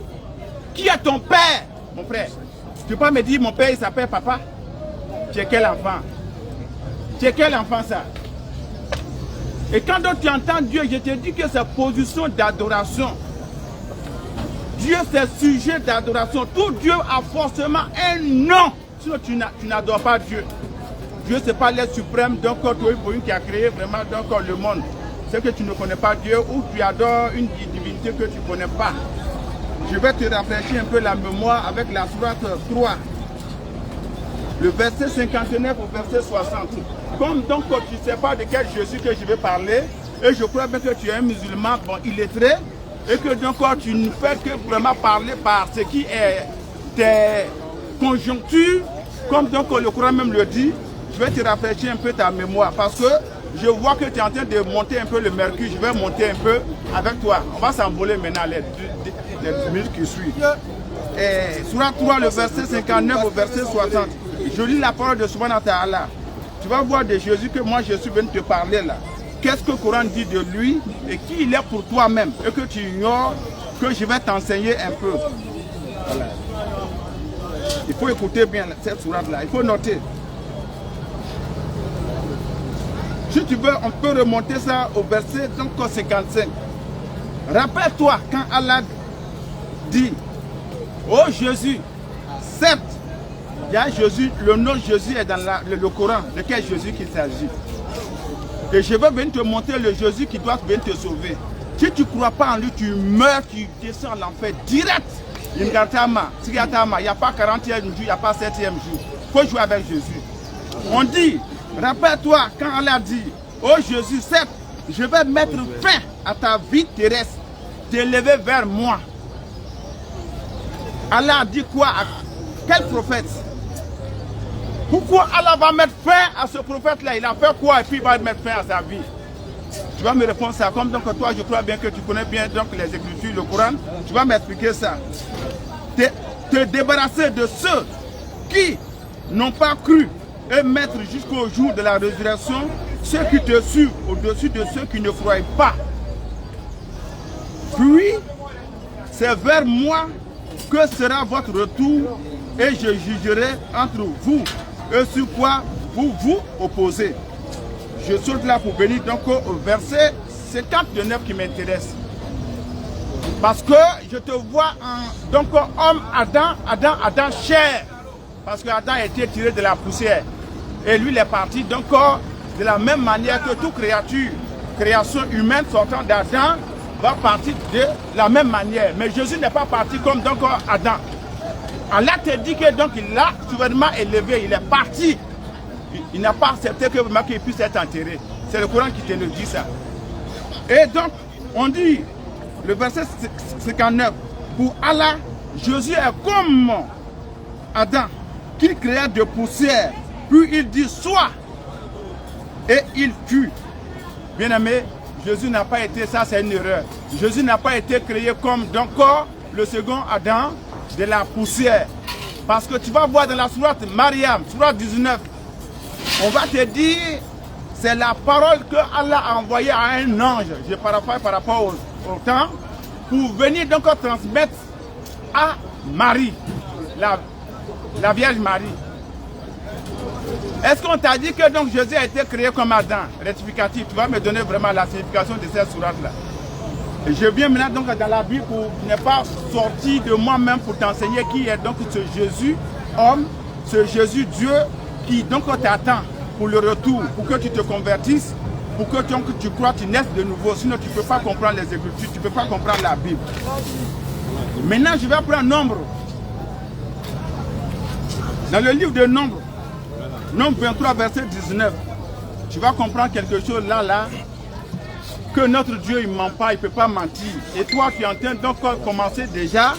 Qui est ton père, mon frère? Tu ne peux pas me dire mon père, il s'appelle papa? Tu es quel enfant? Tu es quel enfant ça? Et quand donc tu entends Dieu, je te dis que c'est position d'adoration. Dieu, c'est sujet d'adoration. Tout Dieu a forcément un nom. Sinon, tu n'adores pas Dieu. Dieu, ce n'est pas l'être suprême, donc qui a créé vraiment donc, le monde. C'est que tu ne connais pas Dieu ou tu adores une divinité que tu ne connais pas. Je vais te rafraîchir un peu la mémoire avec la sourate 3. Le verset 59 au verset 60. Comme donc tu ne sais pas de quel Jésus que je vais parler, et je crois bien que tu es un musulman bon, illettré, et que donc tu ne fais que vraiment parler par ce qui est tes conjonctures, comme donc le Coran même le dit. Je vais te rafraîchir un peu ta mémoire, parce que je vois que tu es en train de monter un peu le mercure, je vais monter un peu avec toi. On va s'envoler maintenant les minutes qui suivent. Sourate 3, le verset 59 au verset 60. Je lis la parole de Subhanahu wa Ta'ala. Tu vas voir de Jésus que moi je suis venu te parler là. Qu'est-ce que le Coran dit de lui et qui il est pour toi-même et que tu ignores, que je vais t'enseigner un peu. Voilà. Il faut écouter bien cette sourate là, il faut noter. Si tu veux, on peut remonter ça au verset 55. Rappelle-toi quand Allah dit, oh Jésus, certes, il y a Jésus, le nom Jésus est dans le Coran, de quel Jésus qu'il s'agit. Et je vais venir te montrer le Jésus qui doit venir te sauver. Si tu ne crois pas en lui, tu meurs, tu descends en l'enfer direct. Il n'y a pas 40e jour, il n'y a pas 7e jour. Il faut jouer avec Jésus. On dit, rappelle-toi quand Allah dit, oh Jésus, certes, je vais mettre fin à ta vie terrestre, t'élever vers moi. Allah a dit quoi à quel prophète? Pourquoi Allah va mettre fin à ce prophète-là? Il a fait quoi et puis il va mettre fin à sa vie? Tu vas me répondre ça. Comme donc toi, je crois bien que tu connais bien donc les Écritures, le Coran. Tu vas m'expliquer ça. te débarrasser de ceux qui n'ont pas cru et mettre jusqu'au jour de la résurrection ceux qui te suivent au-dessus de ceux qui ne croient pas. Puis, c'est vers moi que sera votre retour et je jugerai entre vous et sur quoi vous vous opposez. Je saute là pour venir donc au verset 59 qui m'intéresse. Parce que je te vois en donc homme Adam chair. Parce que Adam a été tiré de la poussière. Et lui il est parti donc de la même manière que toute création humaine sortant d'Adam va partir de la même manière. Mais Jésus n'est pas parti comme donc Adam. Allah te dit que donc il l'a souverainement élevé, il est parti. Il n'a pas accepté qu'il puisse être enterré. C'est le Coran qui te le dit ça. Et donc, on dit, le verset 59, pour Allah, Jésus est comme Adam, qu'il créa de poussière, puis il dit soit, et il fut. Bien aimé, Jésus n'a pas été, ça c'est une erreur. Jésus n'a pas été créé comme donc le second Adam de la poussière. Parce que tu vas voir dans la sourate Mariam, sourate 19, on va te dire, c'est la parole que Allah a envoyée à un ange, je paraphrase par rapport au temps, pour venir donc transmettre à Marie, la Vierge Marie. Est-ce qu'on t'a dit que donc Jésus a été créé comme Adam, rectificatif? Tu vas me donner vraiment la signification de cette sourate-là. Je viens maintenant donc dans la Bible pour ne pas sortir de moi-même pour t'enseigner qui est donc ce Jésus homme, ce Jésus Dieu qui donc t'attend pour le retour, pour que tu te convertisses, pour que tu crois, tu naisses de nouveau. Sinon tu ne peux pas comprendre les Écritures, tu ne peux pas comprendre la Bible. Maintenant je vais prendre Nombre. Dans le livre de Nombre, Nombre 23 verset 19, tu vas comprendre quelque chose là, que notre Dieu il ne ment pas, il ne peut pas mentir. Et toi tu es en train donc commencer déjà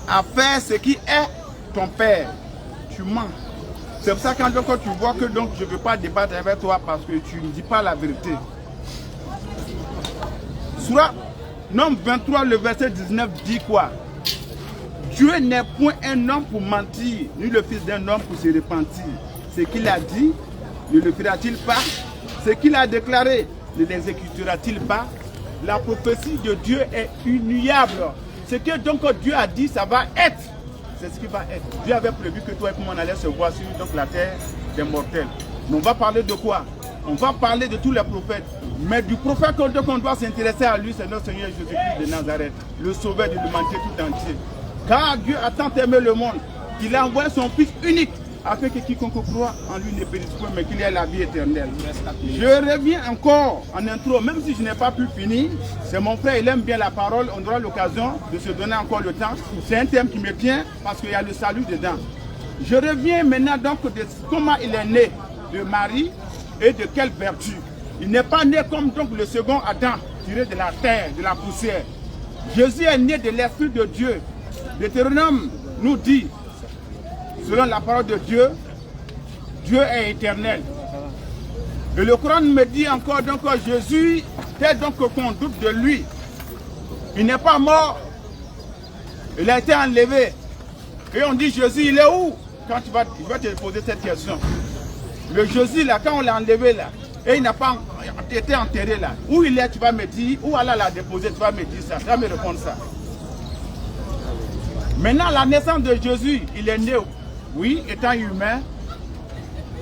à faire ce qui est ton père. Tu mens. C'est pour ça que quand tu vois que donc je ne veux pas débattre avec toi parce que tu ne dis pas la vérité. Sourate Nombre 23, le verset 19 dit quoi? Dieu n'est point un homme pour mentir, ni le fils d'un homme pour se repentir. Ce qu'il a dit, ne le fera-t-il pas? Ce qu'il a déclaré, ne l'exécutera-t-il pas? La prophétie de Dieu est inouïable. Ce que donc Dieu a dit, ça va être. C'est ce qui va être. Dieu avait prévu que toi et moi on allait se voir sur donc, la terre des mortels. Mais on va parler de quoi? On va parler de tous les prophètes. Mais du prophète qu'on doit s'intéresser à lui, c'est notre Seigneur Jésus-Christ de Nazareth, le sauveur de l'humanité tout entier. Car Dieu a tant aimé le monde qu'il a envoyé son Fils unique afin que quiconque croit en lui ne périsse point mais qu'il ait la vie éternelle. Je reviens encore en intro, même si je n'ai pas pu finir. C'est mon frère, il aime bien la parole, on aura l'occasion de se donner encore le temps. C'est un thème qui me tient parce qu'il y a le salut dedans. Je reviens maintenant donc de comment il est né de Marie et de quelle vertu. Il n'est pas né comme donc le second Adam, tiré de la terre, de la poussière. Jésus est né de l'Esprit de Dieu. Deutéronome nous dit, selon la parole de Dieu, Dieu est éternel. Et le Coran me dit encore donc que Jésus, tel donc qu'on doute de lui, il n'est pas mort, il a été enlevé. Et on dit Jésus, il est où? Quand tu vas te poser cette question. Le Jésus là, quand on l'a enlevé là, et il n'a pas été enterré là, où il est, tu vas me dire, où Allah l'a déposé, tu vas me dire ça, tu vas me répondre ça. Maintenant, la naissance de Jésus, il est né, oui, étant humain,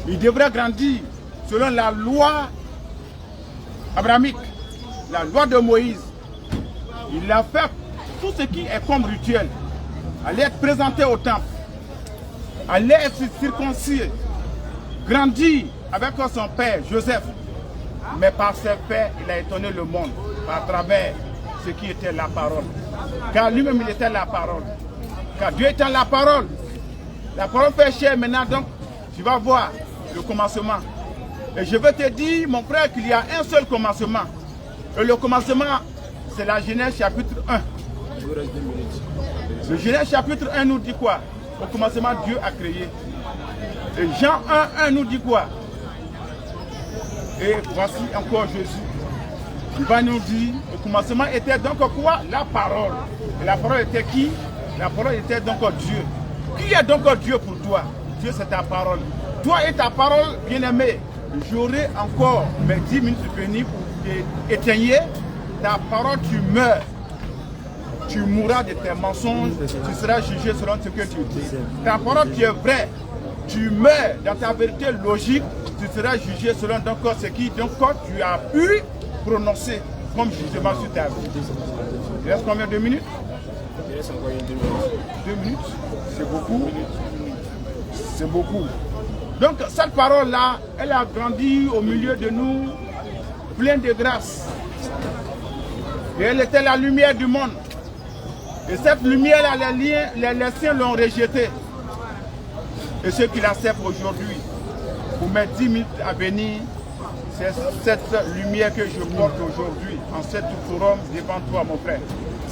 il devrait grandir selon la loi abrahamique, la loi de Moïse. Il a fait tout ce qui est comme rituel, allait être présenté au temple, allait être circoncis, grandir avec son père Joseph, mais par ses faits, il a étonné le monde à travers ce qui était la parole. Car lui-même, il était la parole. Car Dieu étant la parole fait chair maintenant, donc tu vas voir le commencement. Et je veux te dire, mon frère, qu'il y a un seul commencement. Et le commencement, c'est la Genèse chapitre 1. Le Genèse chapitre 1 nous dit quoi? Au commencement, Dieu a créé. Et Jean 1 nous dit quoi? Et voici encore Jésus. Il va nous dire, au commencement était donc quoi? La parole. Et la parole était qui? La parole était donc Dieu. Qui est donc Dieu pour toi? Dieu, c'est ta parole. Toi et ta parole, bien-aimé, j'aurai encore mes 10 minutes bénies pour éteigner ta parole, tu meurs. Tu mourras de tes mensonges, tu seras jugé selon ce que tu dis. Ta parole qui est vraie, tu meurs dans ta vérité logique, tu seras jugé selon donc ce qui donc tu as pu prononcer comme jugement sur ta vie. Il reste combien de minutes? Il reste encore 2 minutes. 2 minutes, c'est beaucoup. C'est beaucoup. Donc cette parole-là, elle a grandi au milieu de nous, pleine de grâce. Et elle était la lumière du monde. Et cette lumière-là, les siens l'ont rejetée. Et ceux qui l'acceptent aujourd'hui, pour mes 10 minutes à venir, c'est cette lumière que je porte aujourd'hui, en cette forum devant toi, mon frère.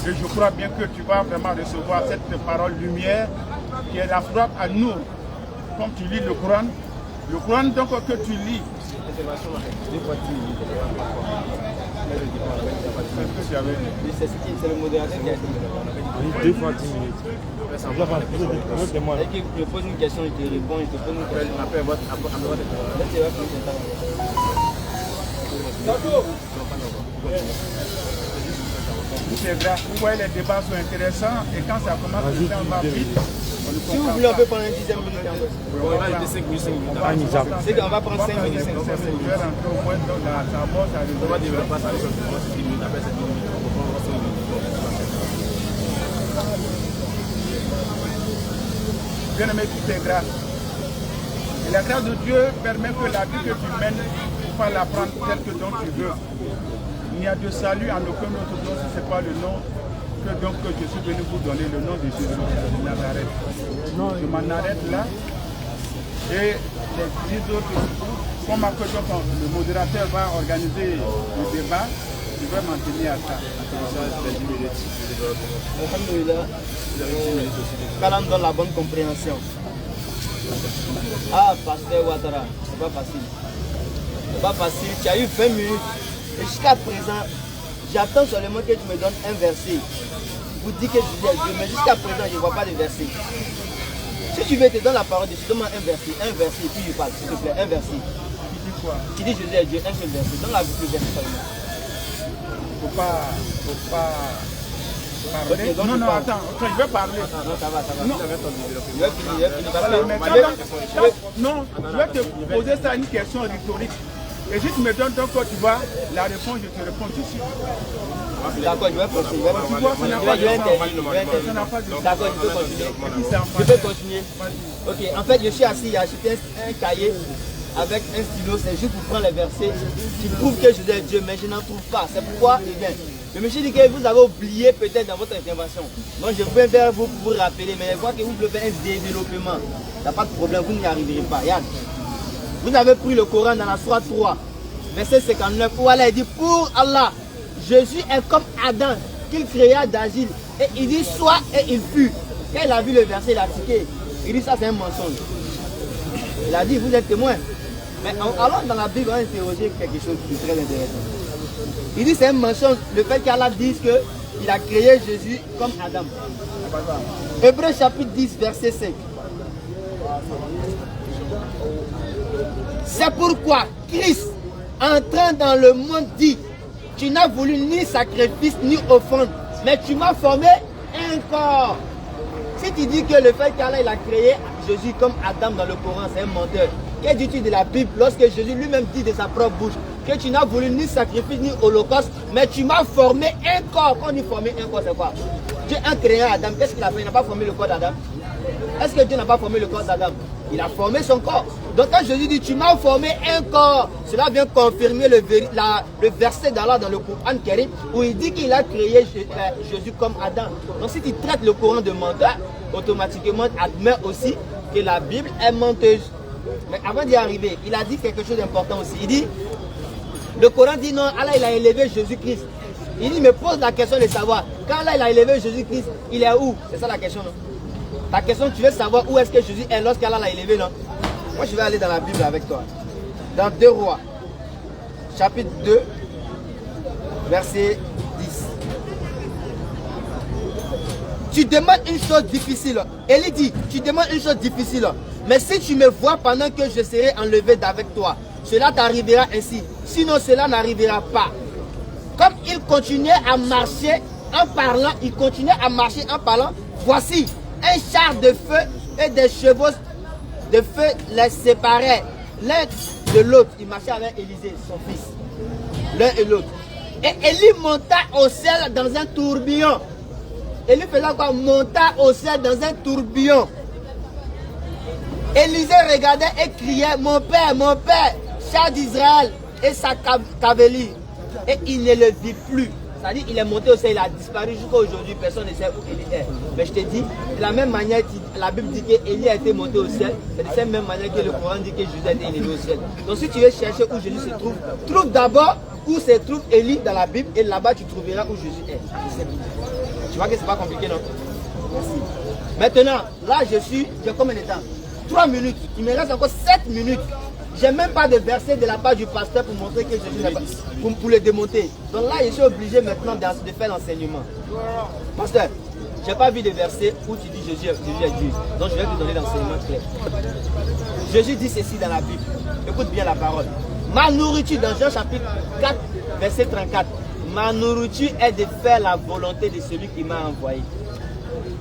Et je crois bien que tu vas vraiment recevoir cette parole lumière qui est la frappe à nous. Comme tu lis le Coran donc que tu lis. C'est le modérateur qui a dit. 2 fois 10 minutes. Je pose une question, il te répond, il te pose une question. Après, là, tu vas finir C'est grave. Vous voyez, les débats sont intéressants et quand ça commence, on va vite. Si vous voulez, on peut prendre une dizaine de minutes. On va rester 5 minutes, 5 minutes. C'est qu'on va prendre 5 minutes. Je vais rentrer au moins dans la savoir, ça On va développer ça sur 10 minutes. Après 7 minutes, on va prendre 5 minutes. bien aimé, tout est grâce. Et la grâce de Dieu permet que la vie que tu mènes, tu vas la prendre telle que donc tu veux. Il n'y a de salut en aucun autre nom, si ce n'est pas le nom que donc je suis venu vous donner, le nom de Jésus de Nazareth. Je m'en arrête là. Et les 10 autres, comme le modérateur va organiser le débat, je vais m'en tenir à ça. Qu'Allah nous donne la bonne compréhension. Ah, pasteur Ouattara, c'est pas facile. C'est pas facile. Tu as eu 20 minutes. Et jusqu'à présent, j'attends seulement que tu me donnes un verset. Vous dites que je dis Dieu, mais jusqu'à présent, je ne vois pas de verset. Si tu veux, te donne la parole de Dieu, donne-moi un verset, et puis je parle, s'il te plaît, un verset. Tu dis quoi? Tu dis Jésus est Dieu, un seul verset. Donne le verset seulement. Faut pas parler. Okay, non, attends, je vais parler. Ah, non, ça va. Non. Je vais finir. Voilà, mais non, je vais te poser ça une question rhétorique. Et si tu me donnes donc tu vois la réponse, je te réponds dessus. D'accord, je vais continuer. Tu vois, ça n'a pas de sens. D'accord, je peux continuer. Je peux continuer. Ok, en fait, je suis assis, j'ai acheté un cahier avec un stylo, c'est juste pour prendre les versets qui prouvent que Jésus est Dieu, mais je n'en trouve pas. C'est pourquoi il vient. Je me suis dit que vous avez oublié peut-être dans votre intervention. Donc je viens vers vous pour vous rappeler, mais je vois que vous voulez faire un développement. Il n'y a pas de problème, vous n'y arriverez pas. Yann, vous avez pris le Coran dans la sourate 3, verset 59, où Allah dit pour Allah, Jésus est comme Adam, qu'il créa d'agile. Et il dit soit et il fut. Quand il a vu le verset, il a tiqué. Il dit ça c'est un mensonge. Il a dit vous êtes témoin. Mais alors dans la Bible, on a interrogé quelque chose de très intéressant. Il dit c'est un mensonge, le fait qu'Allah dise qu'il a créé Jésus comme Adam. Hébreux chapitre 10, verset 5. C'est pourquoi Christ, entrant dans le monde, dit, tu n'as voulu ni sacrifice ni offrande, mais tu m'as formé un corps. Si tu dis que le fait qu'Allah il a créé Jésus comme Adam dans le Coran, c'est un menteur. Que dis-tu de la Bible lorsque Jésus lui-même dit de sa propre bouche que tu n'as voulu ni sacrifice ni holocauste, mais tu m'as formé un corps. Quand on dit former un corps, c'est quoi? Dieu a créé Adam, qu'est-ce qu'il a fait? Il n'a pas formé le corps d'Adam. Est-ce que Dieu n'a pas formé le corps d'Adam? Il a formé son corps. Donc quand Jésus dit tu m'as formé un corps, cela vient confirmer le verset d'Allah dans le Coran Karim où il dit qu'il a créé Jésus comme Adam. Donc si tu traites le Coran de menteur, automatiquement admets aussi que la Bible est menteuse. Mais avant d'y arriver, il a dit quelque chose d'important aussi. Il dit, le Coran dit non, Allah il a élevé Jésus-Christ. Il dit, me pose la question de savoir, quand Allah il a élevé Jésus-Christ, il est où? C'est ça la question, non? Ta question, tu veux savoir où est-ce que Jésus est lorsqu'Allah l'a élevé, non? Moi, je vais aller dans la Bible avec toi. Dans 2 Rois, chapitre 2, verset 10. tu demandes une chose difficile. Élie dit, tu demandes une chose difficile. Mais si tu me vois pendant que je serai enlevé d'avec toi, cela t'arrivera ainsi. Sinon, cela n'arrivera pas. Comme il continuait à marcher en parlant, il continuait à marcher en parlant. Voici, un char de feu et des chevaux de feu les séparaient l'un de l'autre. Il marchait avec Élisée, son fils. L'un et l'autre. Et Élie monta au ciel dans un tourbillon. Élie faisait quoi? Monta au ciel dans un tourbillon. Élisée regardait et criait, mon père, char d'Israël et sa cavalerie. Et il ne le vit plus. C'est-à-dire qu'il est monté au ciel, il a disparu jusqu'à aujourd'hui, personne ne sait où il est. Mais je te dis, de la même manière, la Bible dit qu'Élie a été monté au ciel, c'est de cette même manière que le Coran dit que Jésus a été élevé au ciel. Donc si tu veux chercher où Jésus se trouve, trouve d'abord où se trouve Élie dans la Bible et là-bas tu trouveras où Jésus est. Tu vois que c'est pas compliqué, non? Merci. Maintenant, là j'ai combien de temps? 3 minutes. Il me reste encore 7 minutes. J'ai même pas de verset de la part du pasteur pour montrer que Jésus n'est pas, pour le démonter. Donc là, je suis obligé maintenant de faire l'enseignement. Pasteur, j'ai pas vu de verset où tu dis Jésus est Dieu. Donc je vais te donner l'enseignement clair. Jésus dit ceci dans la Bible. Écoute bien la parole. Ma nourriture, dans Jean chapitre 4, verset 34. Ma nourriture est de faire la volonté de celui qui m'a envoyé.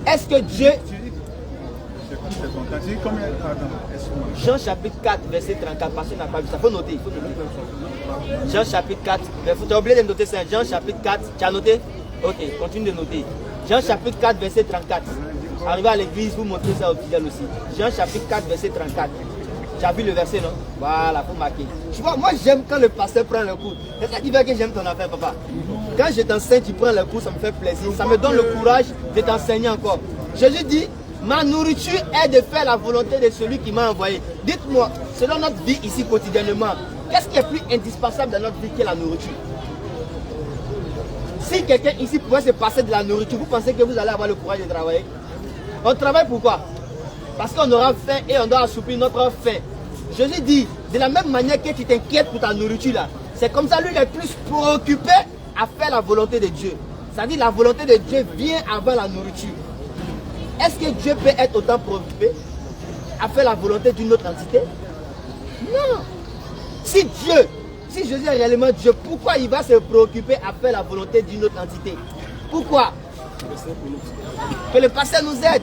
Est-ce que Dieu... Jean chapitre 4, verset 34, parce qu'il n'a pas vu ça. Il faut noter, Jean chapitre 4, tu as oublié de noter ça. Jean chapitre 4, tu as noté? Ok, continue de noter. Jean chapitre 4, verset 34. Arrivez à l'église, vous montrez ça au fidèles aussi. Jean chapitre 4, verset 34. Tu as vu le verset, non? Voilà, il faut marquer. Tu vois, moi j'aime quand le pasteur prend le cours. C'est ça qui fait que j'aime ton affaire, papa. Quand je t'enseigne, tu prends le cours, ça me fait plaisir. Ça me donne le courage de t'enseigner encore. Jésus dit, ma nourriture est de faire la volonté de celui qui m'a envoyé. Dites-moi, selon notre vie ici quotidiennement, qu'est-ce qui est plus indispensable dans notre vie que la nourriture? Si quelqu'un ici pouvait se passer de la nourriture, vous pensez que vous allez avoir le courage de travailler? On travaille pourquoi? Parce qu'on aura faim et on doit assoupir notre faim. Jésus dit, de la même manière que tu t'inquiètes pour ta nourriture là, c'est comme ça lui il est plus préoccupé à faire la volonté de Dieu. C'est-à-dire la volonté de Dieu vient avant la nourriture. Est-ce que Dieu peut être autant préoccupé à faire la volonté d'une autre entité? Non. Si Jésus est réellement Dieu, pourquoi il va se préoccuper à faire la volonté d'une autre entité? Pourquoi? Que le pasteur nous aide.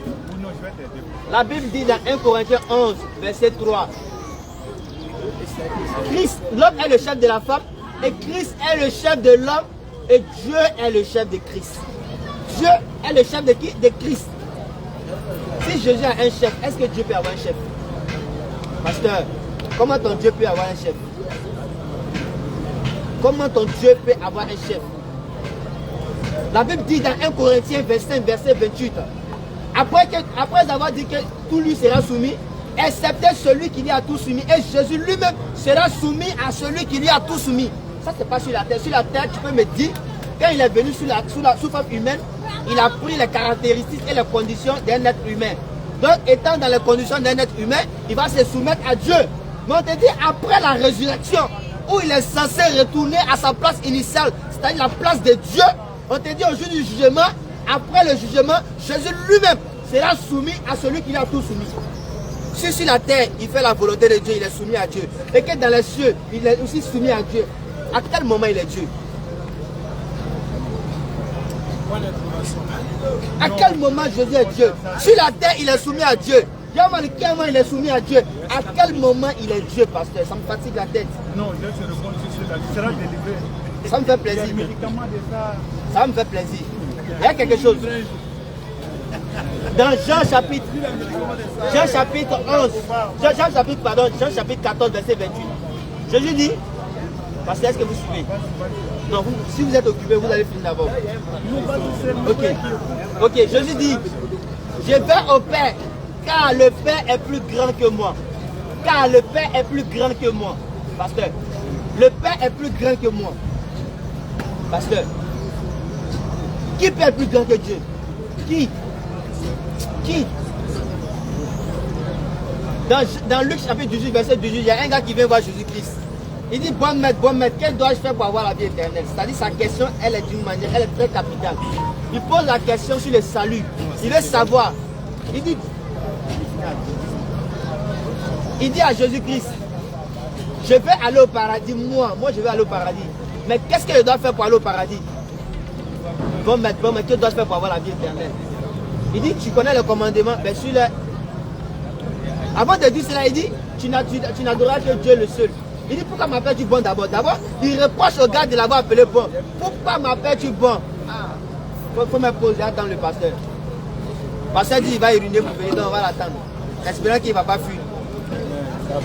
La Bible dit dans 1 Corinthiens 11, verset 3. Christ, l'homme est le chef de la femme, et Christ est le chef de l'homme, et Dieu est le chef de Christ. Dieu est le chef de qui? De Christ. Si Jésus a un chef, est-ce que Dieu peut avoir un chef? Pasteur, comment ton Dieu peut avoir un chef? Comment ton Dieu peut avoir un chef? La Bible dit dans 1 Corinthiens 25, verset 28. Après avoir dit que tout lui sera soumis, excepté celui qui lui a tout soumis. Et Jésus lui-même sera soumis à celui qui lui a tout soumis. Ça, c'est pas sur la terre. Sur la terre, tu peux me dire, quand il est venu sous forme humaine, il a pris les caractéristiques et les conditions d'un être humain. Donc, étant dans les conditions d'un être humain, il va se soumettre à Dieu. Mais on te dit, après la résurrection, où il est censé retourner à sa place initiale, c'est-à-dire la place de Dieu, on te dit au jour du jugement, après le jugement, Jésus lui-même sera soumis à celui qui lui a tout soumis. Si sur la terre, il fait la volonté de Dieu, il est soumis à Dieu. Et que dans les cieux, il est aussi soumis à Dieu. À quel moment il est Dieu? À quel moment Jésus est Dieu? Sur la terre, il est soumis à Dieu. Il est soumis à Dieu. À quel moment il est Dieu, pasteur? Ça me fatigue la tête. Non, je te réponds, il sera délivré. Ça me fait plaisir. Ça me fait plaisir. Il y a quelque chose. Dans Jean chapitre 11, Jean chapitre 14, verset 28. Jésus dit, parce que est-ce que vous suivez? Non, si vous êtes occupé, vous allez finir d'abord. Ok, Jésus dit, je vais au Père, car le Père est plus grand que moi. Car le Père est plus grand que moi. Pasteur, le Père est plus grand que moi. Pasteur, qui peut être plus grand que Dieu? Qui? Dans Luc chapitre 18, verset 18, il y a un gars qui vient voir Jésus-Christ. Il dit, bon maître, qu'est-ce dois-je faire pour avoir la vie éternelle? C'est-à-dire sa question, elle est d'une manière, elle est très capitale. Il pose la question sur le salut. Il veut savoir. Il dit à Jésus-Christ, je vais aller au paradis, moi je vais aller au paradis. Mais qu'est-ce que je dois faire pour aller au paradis? Bon, mais que dois faire pour avoir la vie éternelle? Il dit, tu connais le commandement, mais celui-là. Avant de dire cela, il dit, tu n'adoreras que Dieu le seul. Il dit, pourquoi m'appelles-tu bon d'abord? D'abord, il reproche au gars de l'avoir appelé bon. Pourquoi m'appelles-tu bon? Faut me poser dans le pasteur. Le pasteur dit, il va uriner pour venir, donc on va l'attendre. Espérant qu'il ne va pas fuir.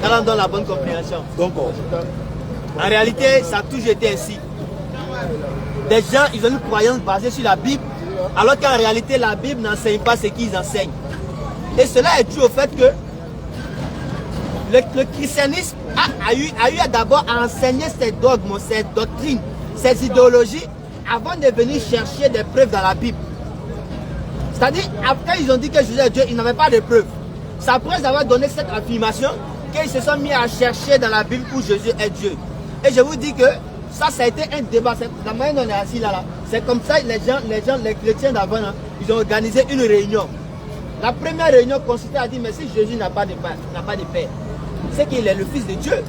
Quand on donne la bonne compréhension. Donc, en réalité, ça a toujours été ainsi. Des gens, ils ont une croyance basée sur la Bible, alors qu'en réalité, la Bible n'enseigne pas ce qu'ils enseignent. Et cela est dû au fait que le christianisme a eu d'abord à enseigner ses dogmes, ses doctrines, ses idéologies, avant de venir chercher des preuves dans la Bible. C'est-à-dire, après ils ont dit que Jésus est Dieu, ils n'avaient pas de preuves. C'est après avoir donné cette affirmation qu'ils se sont mis à chercher dans la Bible où Jésus est Dieu. Et je vous dis que ça a été un débat. La manière dont on est assis là. C'est comme ça les chrétiens d'avant, ils ont organisé une réunion. La première réunion consistait à dire, mais si Jésus n'a pas de père, c'est qu'il est le Fils de Dieu.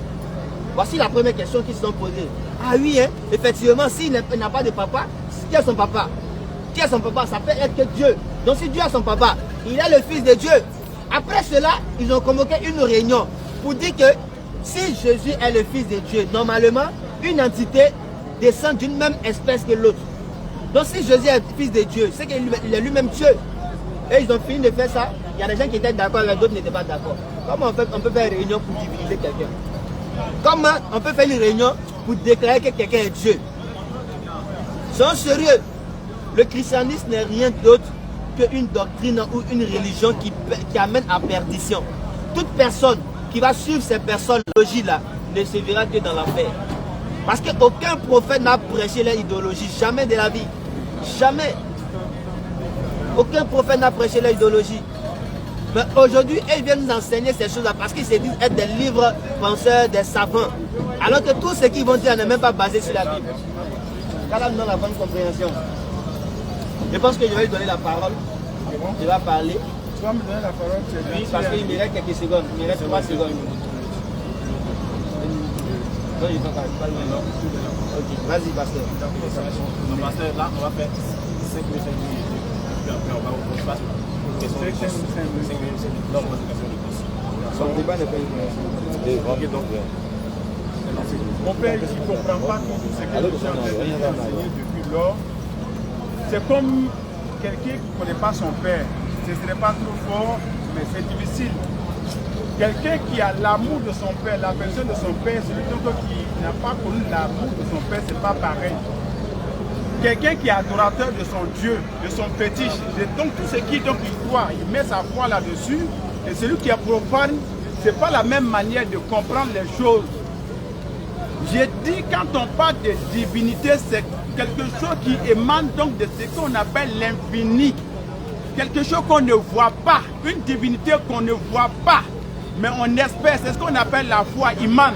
Voici la première question qu'ils se sont posée. Ah oui, hein, effectivement, s'il n'a pas de papa, qui est son papa? Qui est son papa? Ça peut être que Dieu. Donc si Dieu a son papa, il est le Fils de Dieu. Après cela, ils ont convoqué une réunion pour dire que si Jésus est le Fils de Dieu, normalement, une entité descend d'une même espèce que l'autre. Donc si Jésus est le Fils de Dieu, c'est qu'il est lui-même Dieu. Et ils ont fini de faire ça. Il y a des gens qui étaient d'accord, mais d'autres n'étaient pas d'accord. Comment on peut faire une réunion pour diviniser quelqu'un? Comment on peut faire une réunion pour déclarer que quelqu'un est Dieu? Soyons sérieux. Le christianisme n'est rien d'autre qu'une doctrine ou une religion qui amène à perdition. Toute personne qui va suivre ces personnes-là ne se verra que dans l'enfer. Parce qu'aucun prophète n'a prêché leur idéologie, jamais de la vie. Jamais. Aucun prophète n'a prêché leur idéologie. Mais aujourd'hui, ils viennent nous enseigner ces choses-là parce qu'ils se disent être des livres penseurs, des savants. Alors que tout ce qu'ils vont dire n'est même pas basé sur la Bible. Quand là, nous avons la bonne compréhension. Je pense que je vais lui donner la parole. Il va parler. Tu vas me donner la parole? Oui, parce qu'il me reste quelques secondes. Il me reste 3 secondes. Non, il ne pas maintenant. Ok, vas-y, pasteur. Donc, pasteur, là, on va faire 5 minutes. Puis après, on va passer une question de réponse. Non, on va faire une question de réponse. Son débat n'est pas une Ok, donc. Mon père, il ne comprend pas tout ce que je suis en train de enseigner depuis lors. C'est comme quelqu'un qui ne connaît pas son père. Ce ne serait pas trop fort, mais c'est difficile. Quelqu'un qui a l'amour de son père, la personne de son père, celui qui n'a pas connu l'amour de son père, ce n'est pas pareil. Quelqu'un qui est adorateur de son Dieu, de son fétiche, donc tout ce qui donc, il croit, il met sa foi là-dessus, et celui qui est profane, ce n'est pas la même manière de comprendre les choses. J'ai dit, quand on parle de divinité, c'est quelque chose qui émane donc de ce qu'on appelle l'infini. Quelque chose qu'on ne voit pas, une divinité qu'on ne voit pas, mais on espère, c'est ce qu'on appelle la foi, iman.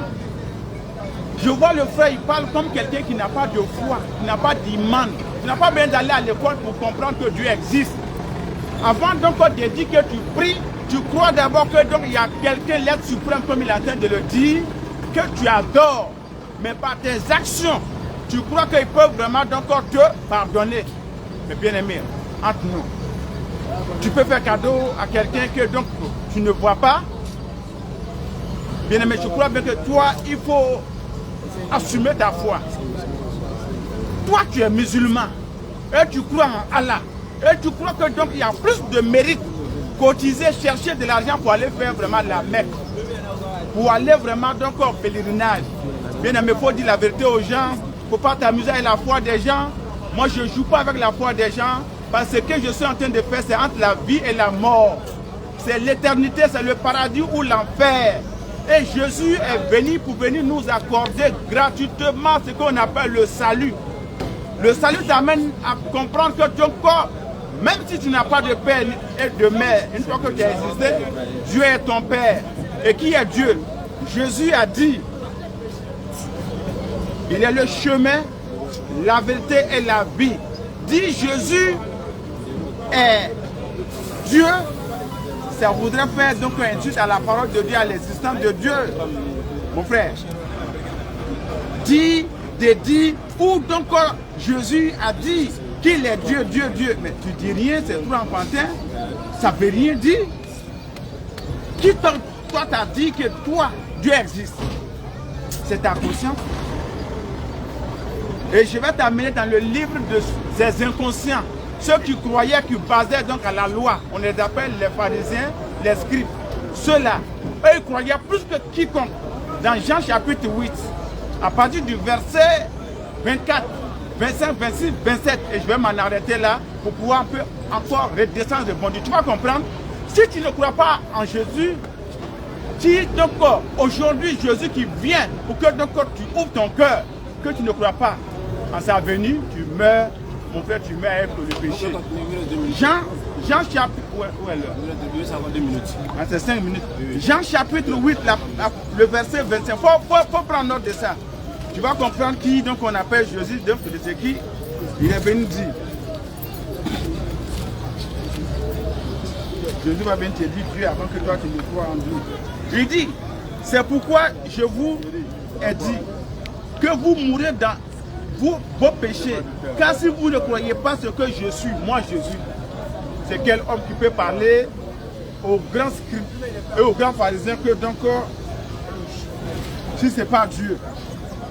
Je vois le frère, il parle comme quelqu'un qui n'a pas de foi, qui n'a pas d'iman. Tu n'as pas besoin d'aller à l'école pour comprendre que Dieu existe. Avant donc de dire que tu pries, tu crois d'abord que donc il y a quelqu'un, l'être suprême, comme il est en train de le dire, que tu adores. Mais par tes actions, tu crois qu'ils peuvent vraiment donc te pardonner. Mais bien aimé, entre nous, tu peux faire cadeau à quelqu'un que donc tu ne vois pas. Bien aimé, je crois bien que toi, il faut assumer ta foi. Toi, tu es musulman et tu crois en Allah. Et tu crois que donc il y a plus de mérite cotiser, chercher de l'argent pour aller faire vraiment la Mecque, pour aller vraiment donc au pèlerinage. Bien aimé, il faut dire la vérité aux gens. Il ne faut pas t'amuser avec la foi des gens. Moi, je ne joue pas avec la foi des gens. Parce que je suis en train de faire, c'est entre la vie et la mort. C'est l'éternité, c'est le paradis ou l'enfer. Et Jésus est venu pour venir nous accorder gratuitement ce qu'on appelle le salut. Le salut t'amène à comprendre que ton corps, même si tu n'as pas de père et de mère, une fois que tu as existé, Dieu est ton père. Et qui est Dieu? Jésus a dit, il est le chemin, la vérité et la vie. Dit Jésus est Dieu, ça voudrait faire donc un insulte à la parole de Dieu, à l'existence de Dieu. Mon frère, dit, où donc Jésus a dit qu'il est Dieu, Dieu, Dieu. Mais tu dis rien, c'est trop enfantin. Ça ne veut rien dire. Qui toi t'a dit que toi, Dieu existe? C'est ta conscience. Et je vais t'amener dans le livre de ces inconscients. Ceux qui croyaient, qui basaient donc à la loi. On les appelle les pharisiens, les scribes. Ceux-là, eux, ils croyaient plus que quiconque. Dans Jean chapitre 8, à partir du verset 24, 25, 26, 27, et je vais m'en arrêter là pour pouvoir un peu encore redescendre de bon Dieu. Tu vas comprendre? Si tu ne crois pas en Jésus, si donc aujourd'hui Jésus qui vient pour que donc tu ouvres ton cœur, que tu ne crois pas en sa venue, tu meurs, mon frère, tu meurs avec le péché. Jean chapitre, où est l'heure? C'est 5 minutes. Jean chapitre 8, le verset 25. Faut prendre note de ça. Tu vas comprendre qui donc on appelle Jésus, donc de ce qui il est venu dire. Jésus va venir te dire Dieu avant que toi tu ne crois en Dieu. Il dit, c'est pourquoi je vous ai dit que vous mourrez dans vos péchés. Car si vous ne croyez pas ce que je suis, moi Jésus, c'est quel homme qui peut parler aux grands scribes et aux grands pharisiens que donc, si ce n'est pas Dieu,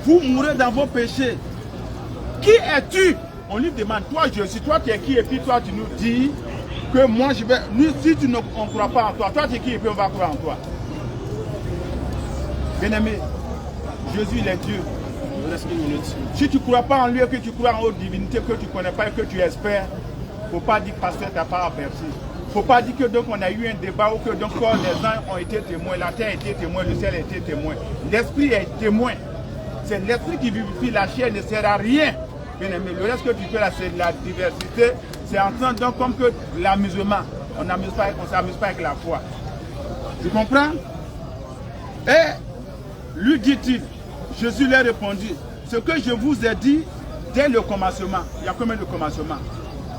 vous mourrez dans vos péchés. Qui es-tu? On lui demande, toi Jésus, toi tu es qui? Et puis toi tu nous dis que moi je vais, nous si tu ne crois pas en toi, toi tu es qui? Et puis on va croire en toi. Bien-aimé, Jésus il est Dieu. Si tu ne crois pas en lui, que tu crois en haute divinité, que tu ne connais pas et que tu espères, il ne faut pas dire que pasteur t'a pas averti. Il ne faut pas dire que donc on a eu un débat ou que donc les anges ont été témoins, la terre a été témoin, le ciel a été témoin. L'esprit est témoin. C'est l'esprit qui vivifie, la chair ne sert à rien. Bien-aimé, le reste que tu fais là, c'est la diversité. C'est en train donc comme que l'amusement. On ne s'amuse pas avec la foi. Tu comprends? Et lui dit-il, Jésus leur répondit, ce que je vous ai dit dès le commencement. Il y a combien de commencements?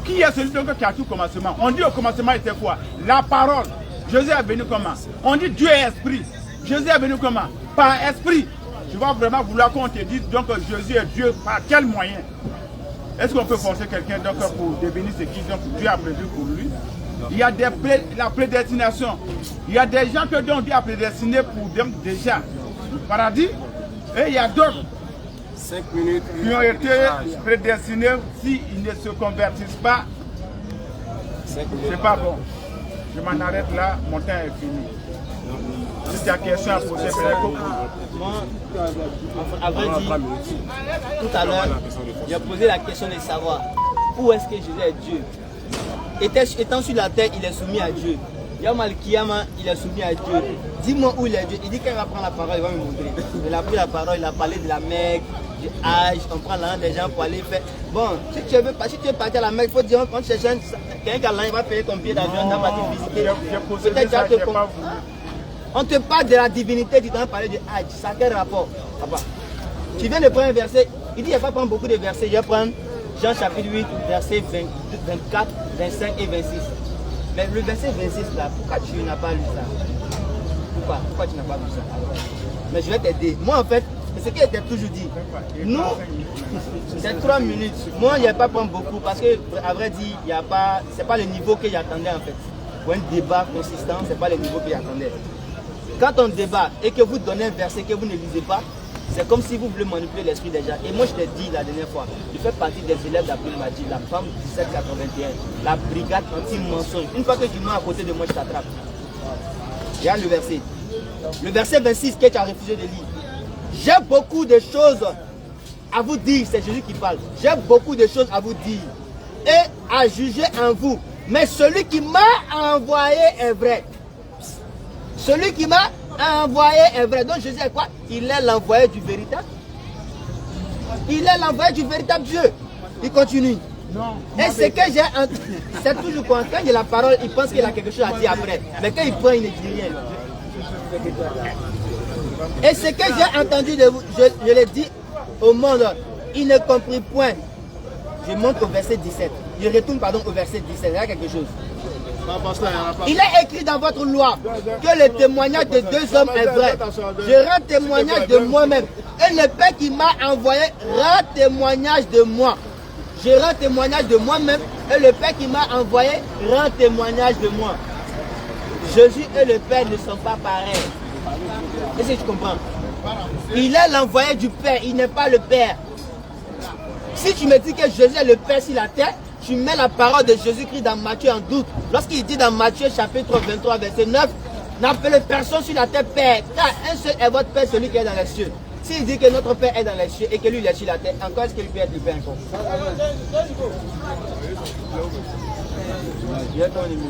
Qui est celui donc qui a tout commencement? On dit au commencement était quoi? La parole. Jésus est venu comment? On dit Dieu est esprit. Jésus est venu comment? Par esprit. Tu vas vraiment vouloir qu'on te dise donc Jésus est Dieu par quel moyen? Est-ce qu'on peut forcer quelqu'un donc pour devenir ce qui donc Dieu a prévu pour lui? Il y a la prédestination. Il y a des gens que Dieu a prédestinés pour donc déjà le paradis. Et il y a d'autres 5 minutes qui ont été prédestinés s'ils ne se convertissent pas. C'est pas bon. Je m'en arrête là, mon temps est fini. Si tu as question à poser, moi, à vrai dire, tout à l'heure, j'ai posé la question de savoir où est-ce que Jésus est Dieu. Étant sur la terre, il est soumis à Dieu. Yamal Kiyama, il est soumis à Dieu. Dis-moi où il est Dieu. Il dit qu'il va prendre la parole, il va me montrer. Il a pris la parole, il a parlé de la Mecque, du Hajj, on prend l'argent des gens pour aller faire. Bon, si tu veux partir à la Mecque, il faut dire on cherche quelqu'un qui va payer ton billet d'avion, on va visiter. Peut-être on te parle de la divinité, tu t'en parler du Hajj. Ça a quel rapport? Papa. Tu viens de prendre un verset, il dit il ne va pas prendre beaucoup de versets, je vais prendre Jean chapitre 8, versets 24, 25 et 26. Mais le verset 26 là, pourquoi tu n'as pas lu ça? Pourquoi tu n'as pas lu ça? Mais je vais t'aider. Moi en fait, c'est ce qui était toujours dit. Nous, c'est 3 minutes. Moi, il n'y a pas prendre beaucoup parce que, à vrai dire, il n'y a pas, c'est pas le niveau que j'attendais en fait. Pour un débat consistant, c'est pas le niveau que j'attendais. Quand on débat et que vous donnez un verset que vous ne lisez pas, c'est comme si vous voulez manipuler l'esprit des gens. Et moi, je t'ai dit la dernière fois, je fais partie des élèves d'Abdul Majid, la femme 1781, la brigade anti-mensonge. Une fois que tu mets à côté de moi, je t'attrape. Regarde le verset. Le verset 26 que tu as refusé de lire. J'ai beaucoup de choses à vous dire, c'est Jésus qui parle. J'ai beaucoup de choses à vous dire et à juger en vous. Mais celui qui m'a envoyé est vrai. Celui qui m'a envoyé est vrai. Donc Jésus est quoi? Il est l'envoyé du véritable. Il est l'envoyé du véritable Dieu. Il continue. Non. Et ce que j'ai entendu, c'est toujours quand il y a la parole, il pense qu'il a quelque chose à dire après. Mais quand il prend, il ne dit rien. Et ce que j'ai entendu de vous, je l'ai dit au monde, il ne comprit point. Je monte au verset 17. Je retourne pardon au verset 17. Il y a quelque chose. Il est écrit dans votre loi que le témoignage de deux hommes est vrai. Je rends témoignage de moi-même. Et le Père qui m'a envoyé rend témoignage de moi. Je rends témoignage de moi-même. Et le Père qui m'a envoyé rend témoignage de moi. Jésus et le Père ne sont pas pareils. Est-ce que tu comprends? Il est l'envoyé du Père, il n'est pas le Père. Si tu me dis que Jésus est le Père sur la terre, tu mets la parole de Jésus-Christ dans Matthieu en doute. Lorsqu'il dit dans Matthieu chapitre 23, verset 9, n'appelez personne sur la terre Père, car un seul est votre Père, celui qui est dans les cieux. S'il dit que notre Père est dans les cieux et que lui il est sur la terre, encore est-ce qu'il peut être le Père encore? Il y a ton niveau.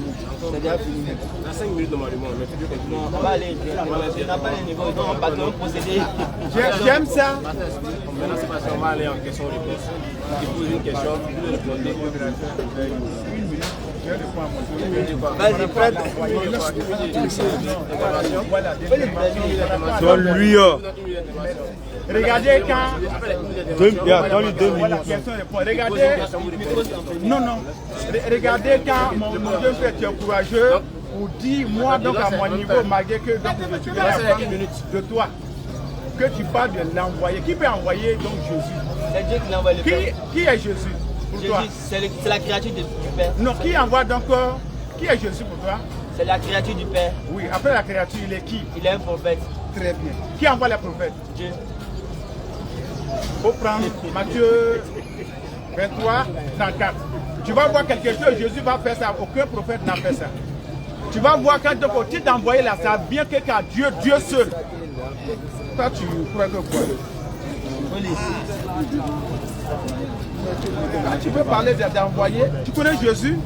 C'est déjà fini. Dans 5 minutes normalement, mais tu dis que non, on va aller. On n'a pas les niveaux, donc on va procéder. J'aime ça. Maintenant, c'est parce qu'on va aller en question-réponse. Tu poses une question, tu répondez. Vas-y, prête. Donne-lui. Regardez quand... Donne-lui 2 minutes. Voilà, question répond. Regardez... Non, non. Regardez quand mon jeune frère est courageux ou dit, moi, donc à mon niveau, malgré que donc, je suis de toi, que tu parles de l'envoyer. Qui peut envoyer donc Jésus? C'est Dieu qui l'envoie le Père. Qui est Jésus pour toi? C'est la créature du Père. Non, qui envoie donc... Qui est Jésus pour toi? C'est la créature du Père. Oui, après la créature, il est qui? Il est un prophète. Très bien. Qui envoie les prophètes? Dieu. Il faut prendre Matthieu 23, 34. Tu vas voir quelque chose, Jésus va faire ça. Aucun prophète n'a fait ça. Tu vas voir quand tu es d'envoyer là, ça vient quelqu'un, Dieu seul. Toi, tu crois que quoi? Tu peux parler d'envoyer. Tu connais Jésus?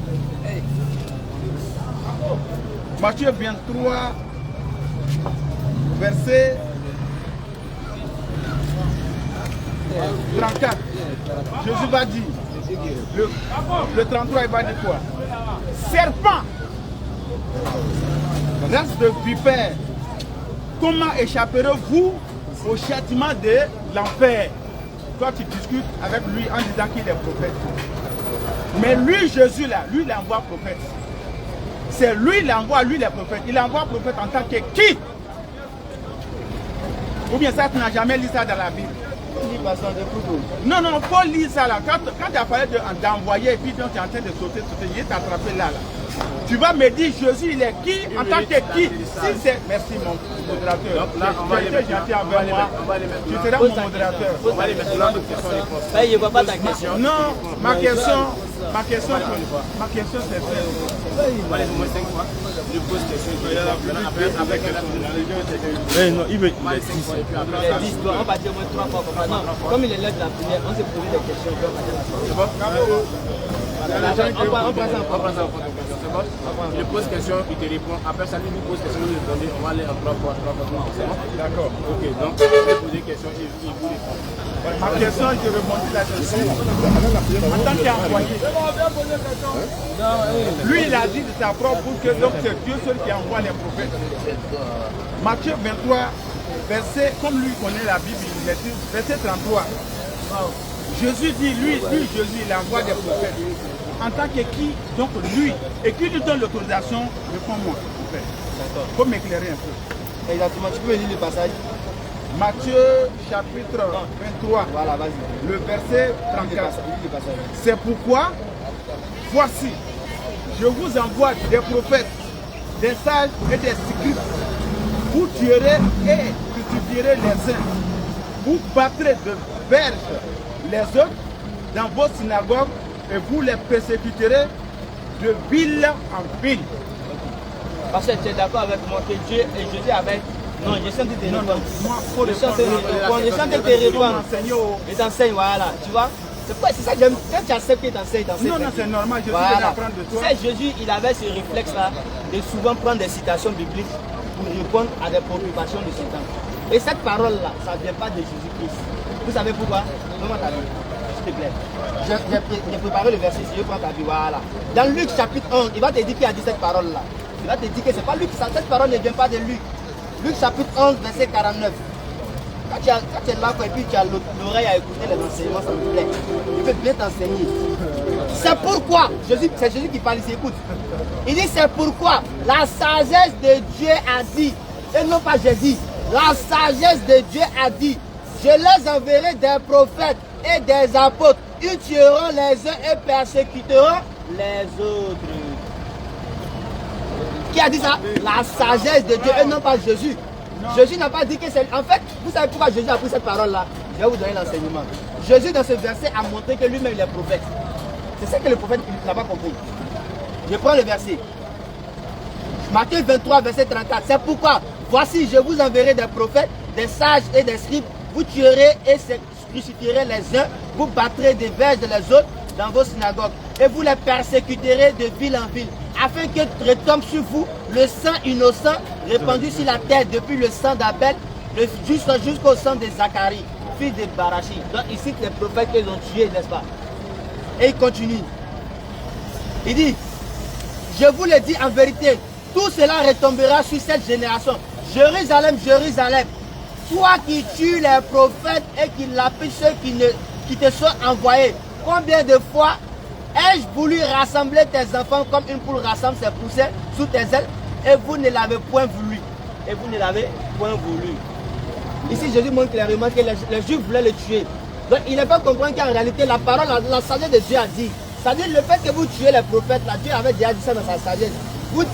Matthieu 23, verset 34. Jésus va dire, le 33, il va dire quoi? Serpent, race de vipère, comment échapperez-vous au châtiment de l'enfer? Toi, tu discutes avec lui en disant qu'il est prophète. Mais lui, Jésus, là, lui, il envoie prophète. C'est lui, il envoie, lui, les prophètes. Il envoie prophète en tant que qui? Ou bien ça, tu n'as jamais lu ça dans la Bible? Non, non, il faut lire ça là. Quand tu as parlé d'envoyer et puis donc tu es en train de sauter, il est attrapé là. Tu vas me dire Jésus, il est qui en tant que qui? Si c'est... Merci mon modérateur. Tu es gentil avec moi. Tu seras mon modérateur. On va aller maintenant aux questions-réponses. Je ne vois pas ta question. Non, ma question c'est très... On va aller au moins 5 fois. Je pose question. Après, Non, il veut. on va aller 5 fois et puis après. Il est 10, on va dire au moins 3 fois. Non, comme il est là de la première, on s'est posé des questions. C'est bon? On prend ça en On prend ça en compte. C'est bon? Il pose question, il te répond. Après ça, lui pose question, il répond. On va aller en 3 fois. C'est bon? D'accord. Ok, donc il pose des questions, il vous répond. Ma question, je rebondis là-dessus. En tant qu'envoyé, lui, il a dit de sa propre bouche que donc c'est Dieu seul qui envoie les prophètes. Matthieu 23, verset, comme lui connaît la Bible, il dit, verset 33. Jésus dit, lui, Jésus, il envoie des prophètes. En tant que qui, donc lui, et qui lui donne l'autorisation, réponds-moi, prophète. Il faut m'éclairer un peu. Exactement, tu peux me lire le passage? Matthieu chapitre 23, Voilà, vas-y. le verset 34. C'est pourquoi, voici, je vous envoie des prophètes, des sages et des scribes. Vous tuerez et crucifierez les uns. Vous battrez de berges les autres dans vos synagogues et vous les persécuterez de ville en ville. Parce que tu es d'accord avec moi que Dieu et Jésus avaient... Non, je sens que tu te réponds. Je sens que tu te réponds. Je t'enseigne, voilà. Tu vois? C'est ça que j'aime. Quand tu acceptes qu'il t'enseigne, Non, non, c'est normal. Je suis venu apprendre de toi. C'est Jésus, il avait ce réflexe-là de souvent prendre des citations bibliques pour répondre à des préoccupations de Satan. Et cette parole-là, ça ne vient pas de Jésus-Christ. Vous savez pourquoi? Donne-moi ta vie, s'il te plaît. J'ai préparé le verset, si je prends ta vie, voilà. Dans Luc chapitre 11, il va te dire qui a dit cette parole-là. Il va te dire que c'est pas Luc, cette parole ne vient pas de Luc. Luc chapitre 11, verset 49. Quand tu es là et puis tu as l'oreille à écouter les enseignements, ça me plaît. Il peut bien t'enseigner. C'est pourquoi, c'est Jésus qui parle ici, écoute. Il dit c'est pourquoi la sagesse de Dieu a dit, et non pas Jésus, la sagesse de Dieu a dit, je les enverrai des prophètes et des apôtres, ils tueront les uns et persécuteront les autres. Qui a dit ça? La sagesse de Dieu et non pas Jésus. Jésus n'a pas dit que c'est... En fait, vous savez pourquoi Jésus a pris cette parole-là? Je vais vous donner l'enseignement. Jésus, dans ce verset, a montré que lui-même, il est prophète. C'est ça que le prophète n'a pas compris. Je prends le verset. Matthieu 23, verset 34. C'est pourquoi, voici, je vous enverrai des prophètes, des sages et des scribes. Vous tuerez et crucifierez les uns. Vous battrez des verges les autres dans vos synagogues. Et vous les persécuterez de ville en ville. Afin que retombe sur vous le sang innocent répandu sur la terre depuis le sang d'Abel jusqu'au sang de Zacharie, fils de Barachi. Donc il cite les prophètes qu'ils ont tués, n'est-ce pas? Et il continue. Il dit, je vous le dis en vérité, tout cela retombera sur cette génération. Jérusalem, Jérusalem, toi qui tues les prophètes et qui lapides ceux qui te sont envoyés. Combien de fois ai-je voulu rassembler tes enfants comme une poule rassemble ses poussins sous tes ailes et vous ne l'avez point voulu. Et vous ne l'avez point voulu. Ici, Jésus montre clairement que les Juifs voulaient le tuer. Donc, il ne peut pas comprendre qu'en réalité, la parole, la sagesse de Dieu a dit. C'est-à-dire, le fait que vous tuez les prophètes, là, Dieu avait déjà dit ça dans sa sagesse. Vous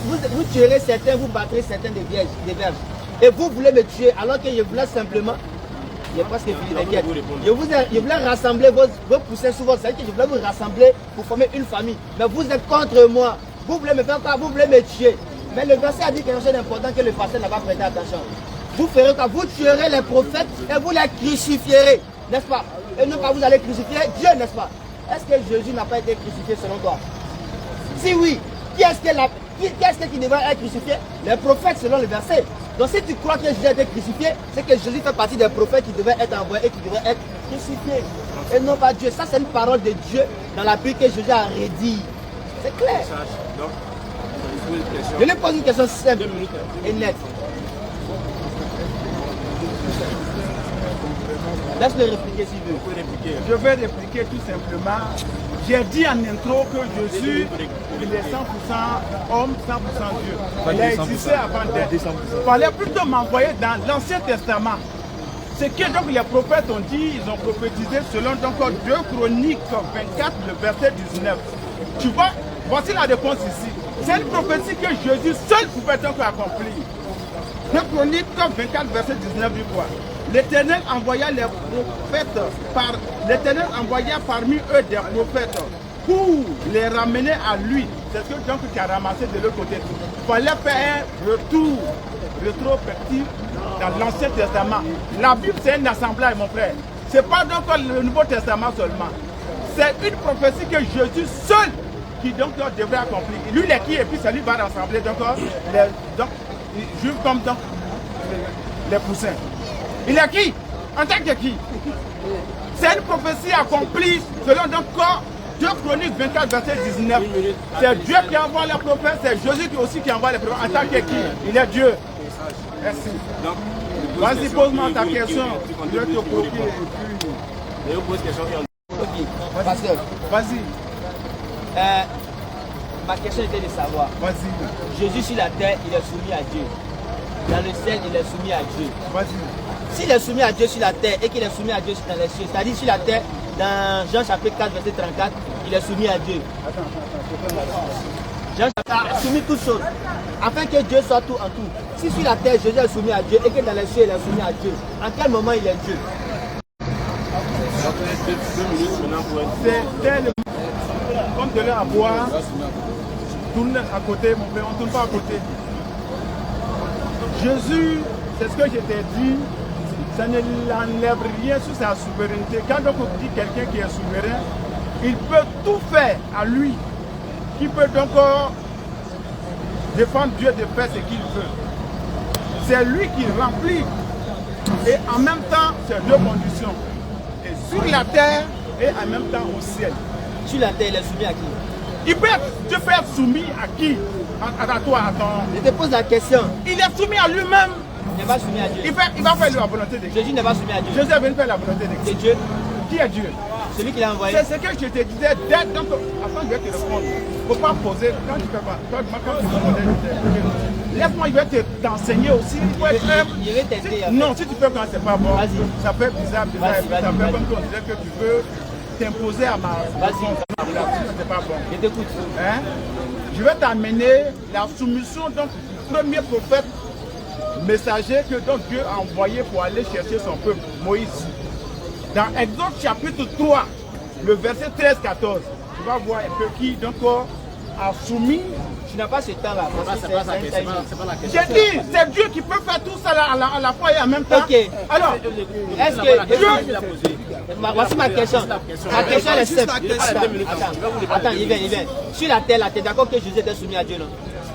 tuerez certains, vous battrez certains des verges. Et vous voulez me tuer, alors que je voulais simplement... Il est presque fini, t'inquiète. Je voulais rassembler vos poussins sous votre salle, je voulais vous rassembler pour former une famille. Mais vous êtes contre moi. Vous voulez me faire quoi? Vous voulez me tuer. Mais le verset a dit quelque chose d'important que le pasteur n'a pas prêté attention. Vous ferez quoi? Vous tuerez les prophètes et vous les crucifierez. N'est-ce pas? Et non pas vous allez crucifier Dieu, n'est-ce pas? Est-ce que Jésus n'a pas été crucifié selon toi? Si oui, qui est-ce qui devrait être crucifié? Les prophètes selon le verset. Donc si tu crois que Jésus a été crucifié, c'est que Jésus fait partie des prophètes qui devaient être envoyés et qui devaient être crucifiés. Et non pas Dieu. Ça c'est une parole de Dieu dans la Bible que Jésus a redit. C'est clair. Je lui pose une question simple et nette. Laisse-le répliquer s'il veut. Je vais répliquer tout simplement. J'ai dit en intro que Jésus, il est 100% homme, 100% Dieu. Il a existé avant d'être. Il fallait plutôt m'envoyer dans l'Ancien Testament. Ce que donc les prophètes ont dit, ils ont prophétisé selon donc 2 Chroniques 24, le verset 19. Tu vois, voici la réponse ici. C'est une prophétie que Jésus seul pouvait donc accomplir. 2 Chroniques 24, verset 19 du quoi? L'Éternel envoya les prophètes l'Éternel envoya parmi eux des prophètes pour les ramener à lui. C'est ce que donc qui a ramassé de l'autre côté. Il fallait faire un retour rétrospectif dans l'Ancien Testament. La Bible c'est un assemblage mon frère. Ce n'est pas donc le Nouveau Testament seulement. C'est une prophétie que Jésus seul qui donc devrait accomplir. Lui il est qui et puis ça lui va rassembler donc les juifs comme donc les poussins. Il est qui? En tant que qui? C'est une prophétie accomplie selon donc 2 Chroniques 24, verset 19. C'est Dieu qui envoie les prophètes, c'est Jésus aussi qui envoie les prophètes. En tant que qui? Il est Dieu. Merci. Vas-y, pose-moi ta question. Je vais te copier et puis... Je vous pose question. Ok, pasteur. Vas-y. Ma question était de savoir. Vas-y. Jésus sur la terre, il est soumis à Dieu. Dans le ciel, il est soumis à Dieu. Vas-y. S'il est soumis à Dieu sur la terre et qu'il est soumis à Dieu dans les cieux, c'est-à-dire sur la terre, dans Jean chapitre 4, verset 34, il est soumis à Dieu. Jean a soumis toutes choses, afin que Dieu soit tout en tout. Si sur la terre, Jésus est soumis à Dieu et que dans les cieux, il est soumis à Dieu, en quel moment il est Dieu? C'est comme de l'air à boire, tourne à côté, mon frère, on ne tourne pas à côté. Jésus, c'est ce que je t'ai dit, ça ne l'enlève rien sur sa souveraineté. Quand donc on dit quelqu'un qui est souverain, il peut tout faire à lui, qui peut donc défendre Dieu de faire ce qu'il veut. C'est lui qui remplit. Et en même temps, c'est 2 conditions. Et sur la terre et en même temps au ciel. Sur la terre, il est soumis à qui? Tu peux être soumis à qui? À toi, à ton... Je te pose la question. Il est soumis à lui-même. n'est pas soumis à Dieu. Il va faire la volonté de Dieu. Jésus n'est pas soumis à Dieu. Jésus est venu faire la volonté de C'est Dieu. Dieu. Qui est Dieu? Celui qui l'a envoyé. C'est ce que je te disais. Donc, attends, je vais te répondre. Il ne faut pas poser. Quand tu fais quoi? Quand tu me laisse-moi, je vais t'enseigner aussi. Il faut être humble. Je vais t'aider. Non, si tu fais quand c'est pas bon, Vas-y. ça fait bizarre. Vas-y, Ça fait vas-y. comme si on disait que tu veux t'imposer à ma. Vas-y. C'est pas bon. Je t'écoute. Hein? Je vais t'amener la soumission donc du premier prophète messager que donc Dieu a envoyé pour aller chercher son peuple, Moïse. Dans Exode chapitre 3, le verset 13-14, tu vas voir un peu qui donc a soumis. Tu n'as pas ce temps-là. C'est pas la question. J'ai dit, c'est Dieu qui peut faire tout ça là, à la fois et en même temps. Ok. Alors, Est-ce que voici ma question. Ma question est simple. Attends, il vient. Sur la terre, tu es d'accord que Jésus était soumis à Dieu, non?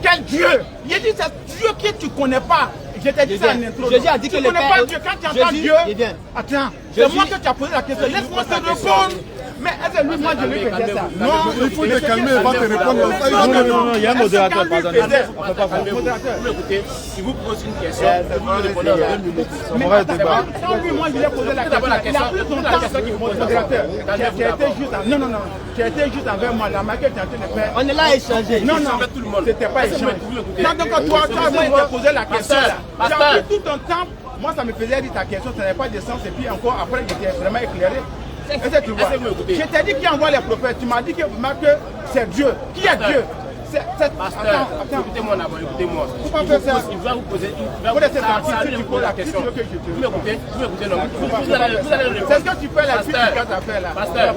quel Dieu? Il dit, c'est Dieu que tu ne connais pas. Je t'ai dit ça en intro. Jésus a dit que tu le ne connais Père. pas Dieu. Quand tu entends Jésus, Dieu, il vient. attends, Jésus- c'est moi que tu as posé la question. Laisse-moi te répondre. Mais est-ce que lui, moi, je lui faisais ça? Non, Il faut te calmer, il va te répondre. Non, il y a un modérateur, Est-ce que pardon. lui faisait? On peut pas faire. Modérateur. Vous m'écoutez, si vous posez une question, vous répondez en 2 minutes. Mais va attends, débat. quand lui, moi, je lui ai posé la D'abord, la question. Il a question- pris son la temps. question qu'il faut poser Modérateur, d'abord. tu as été juste non, non, non. Tu as été juste envers moi. La maquette, tu as été de faire. On est là à échanger. Non, non, tout le monde. c'était pas Est-ce que échange. vous m'écoutez? Quand donc toi, moi, il t'a posé la question là. Tu as Pasteur. pris tout ton temps. Moi, ça me faisait dire ta question, ça n'avait pas de sens. Et puis encore, après, j'étais vraiment éclairé. Est-ce que tu vois? Est-ce que vous m'écoutez? Je t'ai dit qui envoie les prophètes. Tu m'as dit que c'est Dieu. Qui est Dieu? Pasteur, Attends. écoutez-moi d'abord, écoutez-moi. Faut pas faire ça. Il va vous poser Faut laisser tranquille, ça tu lui poses pose la la question. question que je te- Vous m'écoutez, non. Vous allez répondre. C'est ce que tu fais là, puis tu Pasteur, casses l'affaire là. Pasteur,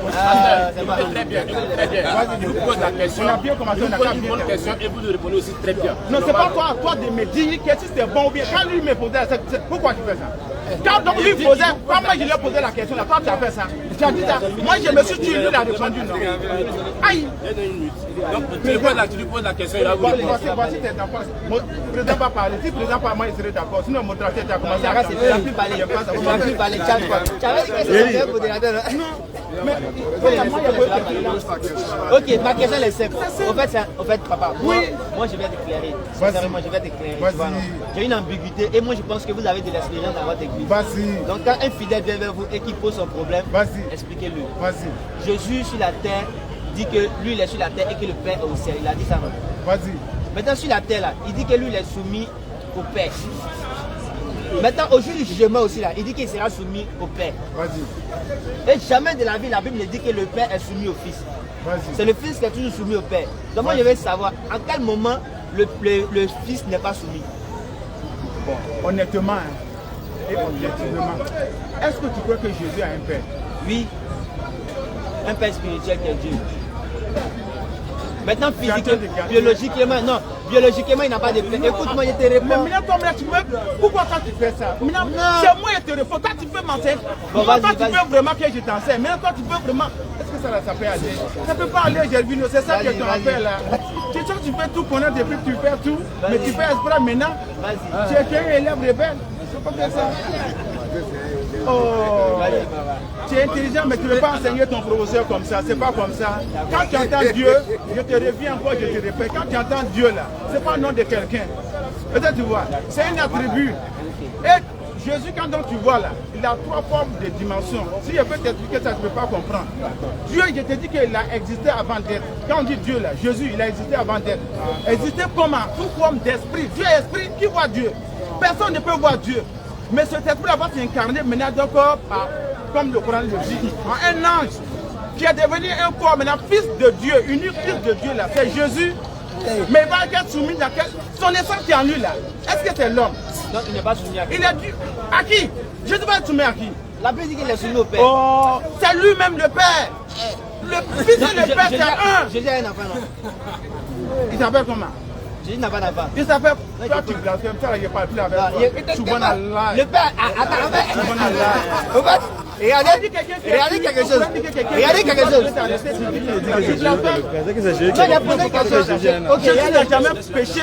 c'est pas- écoutez très bien, écoutez très bien. Je vous pose la question. On a bien commencé, Je on a vous pose pas une bien bonne terminé. question et vous nous répondez aussi très bien. Non, c'est pas toi, à toi de me dire que si c'était bon ou bien. Quand lui me posait, pourquoi tu fais ça? Quand donc lui posait, quand moi je lui ai posé la question, là, toi tu as fait ça. Tu as dit ça. Moi je me suis tué, lui il a répondu non. Aïe! Donc tu lui poses la question, il va vous répondre. Voici tes enfants. Le président va parler. Si le président parle, moi il serait d'accord. Sinon, mon modérateur, tu as commencé Sarah, c'est tu n'as plus parlé. Tu n'as plus parlé. Tu avais dit que c'était un modérateur. Ok, ma question est simple. Au fait, papa, moi je vais t'éclairer. Sincèrement, je vais t'éclairer. Vas-y. Voilà. J'ai une ambiguïté et moi je pense que vous avez de l'expérience dans votre église. Vas-y. Donc quand un fidèle vient vers vous et qui pose son problème, Vas-y. expliquez-lui. Vas-y. Jésus sur la terre dit que lui il est sur la terre et que le Père est au ciel. Il a dit ça, non? Vas-y. Maintenant sur la terre là, il dit que lui il est soumis au Père. Maintenant au jour du jugement aussi là, il dit qu'il sera soumis au Père. Vas-y. Et jamais de la vie, la Bible ne dit que le Père est soumis au Fils. Vas-y. C'est le Fils qui est toujours soumis au Père. Donc moi je vais savoir en quel moment le Fils n'est pas soumis. Bon, honnêtement, hein, et objectivement, est-ce que tu crois que Jésus a un père? Oui, un Père spirituel qui est Dieu. Maintenant, biologiquement, non, biologiquement, il n'a pas de père. Écoute-moi, je te Mais réponds. maintenant, toi, tu veux. Pourquoi toi tu fais ça? Maintenant, Non. c'est moi qui te réponds. Toi, tu peux m'enseigner. Bon, Moi, vas-y, toi, tu vas-y. veux vraiment que je t'enseigne. Maintenant, toi, tu veux vraiment. Est-ce que ça peut aller? Ça peut pas aller, Gervino. C'est ça qui est Vas-y, ton vas-y. affaire là. Tu sais que tu peux tout connaître depuis que tu fais tout. Mais Vas-y. tu fais exprès maintenant. Vas-y. Tu es un élève rebelle. Tu peux pas faire ça. Oh. Vas-y, papa. Tu es intelligent, mais tu ne veux pas enseigner ton professeur comme ça. C'est pas comme ça. Quand tu entends Dieu, je te reviens encore, je te répète. Quand tu entends Dieu là, c'est pas le nom de quelqu'un. Peut-être tu vois, c'est un attribut. Et Jésus, quand donc tu vois là, il a 3 formes de dimensions. Si je peux t'expliquer ça, tu ne peux pas comprendre. Dieu, je te dis qu'il a existé avant d'être. Quand on dit Dieu là, Jésus, il a existé avant d'être. Existé comment? Sous forme d'esprit. Dieu est esprit, qui voit Dieu? Personne ne peut voir Dieu. Mais cet esprit-là va s'incarner maintenant encore par, comme le Coran le dit, en un ange qui est devenu un corps maintenant, fils de Dieu, unique fils de Dieu là, c'est Jésus. Mais il va être soumis à son essence qui est en lui là. Est-ce que c'est l'homme? Donc il n'est pas soumis à qui? Il est dû à qui? Jésus va être soumis à qui? La Bible dit qu'il est soumis au Père. Oh, c'est lui-même le Père. Le fils et le Père, c'est un. Jésus a un enfant, non? Il s'appelle comment? Jésus n'a pas d'enfant. Il s'appelle. Toi tu blasphèmes, ça je ne parle plus avec toi. Subhanallah. Le Père, attends, Subhanallah. en fait, regardez quelque chose. Regardez quelque chose. Tu Non, il a posé une question. Ok, Jésus n'a jamais péché.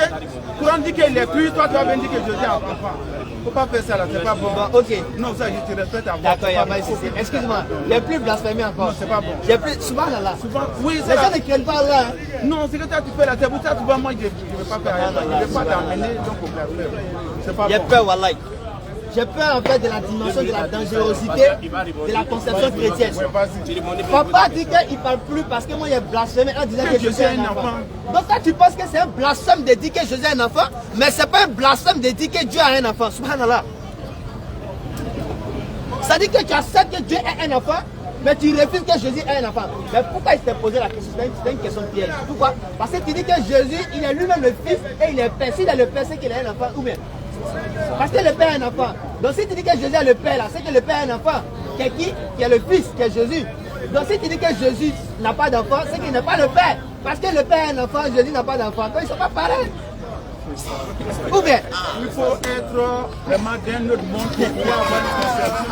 Courant dit qu'il est plus, toi tu vas venir que Jésus a un enfant. Faut pas faire ça là, c'est pas bon. Bon, ok. Non, ça je te respecte à D'accord, il n'y a pas de souci. Excuse-moi, les plus blasphémés encore. c'est pas bon. J'ai plus, souvent là. Souvent, oui, Les c'est gens là. ne craignent pas là. Hein. Non, c'est que toi tu fais là, c'est pour ça tu vois, moi je ne vais pas faire rien. Je ne vais pas t'amener donc au blasphème. C'est pas J'ai bon. peur, wallahi. j'ai peur en fait de la dimension de la dangerosité de la conception chrétienne. Papa dit qu'il ne parle plus parce que moi il a blasphémé en disant que Jésus est un enfant. Donc toi tu penses que c'est un blasphème de dire que Jésus est un enfant, mais c'est pas un blasphème de dire que Dieu a un enfant. Subhanallah. Ça dit que tu acceptes que Dieu est un enfant, mais tu refuses que Jésus est un enfant. Mais pourquoi il t'a posé la question? C'est une question piège. Pourquoi? Parce que tu dis que Jésus, il est lui-même le fils et il est père. S'il est le père, c'est qu'il est un enfant ou bien? Parce que le père est un enfant. Donc si tu dis que Jésus est le père là, c'est que le père est un enfant. Qui est qui? Qui est le fils, qui est Jésus. Donc si tu dis que Jésus n'a pas d'enfant, c'est qu'il n'est pas le père. Parce que le père est un enfant, Jésus n'a pas d'enfant. Donc ils ne sont pas pareils. Ou bien? Il faut être vraiment d'un autre monde pour pouvoir avoir une conception.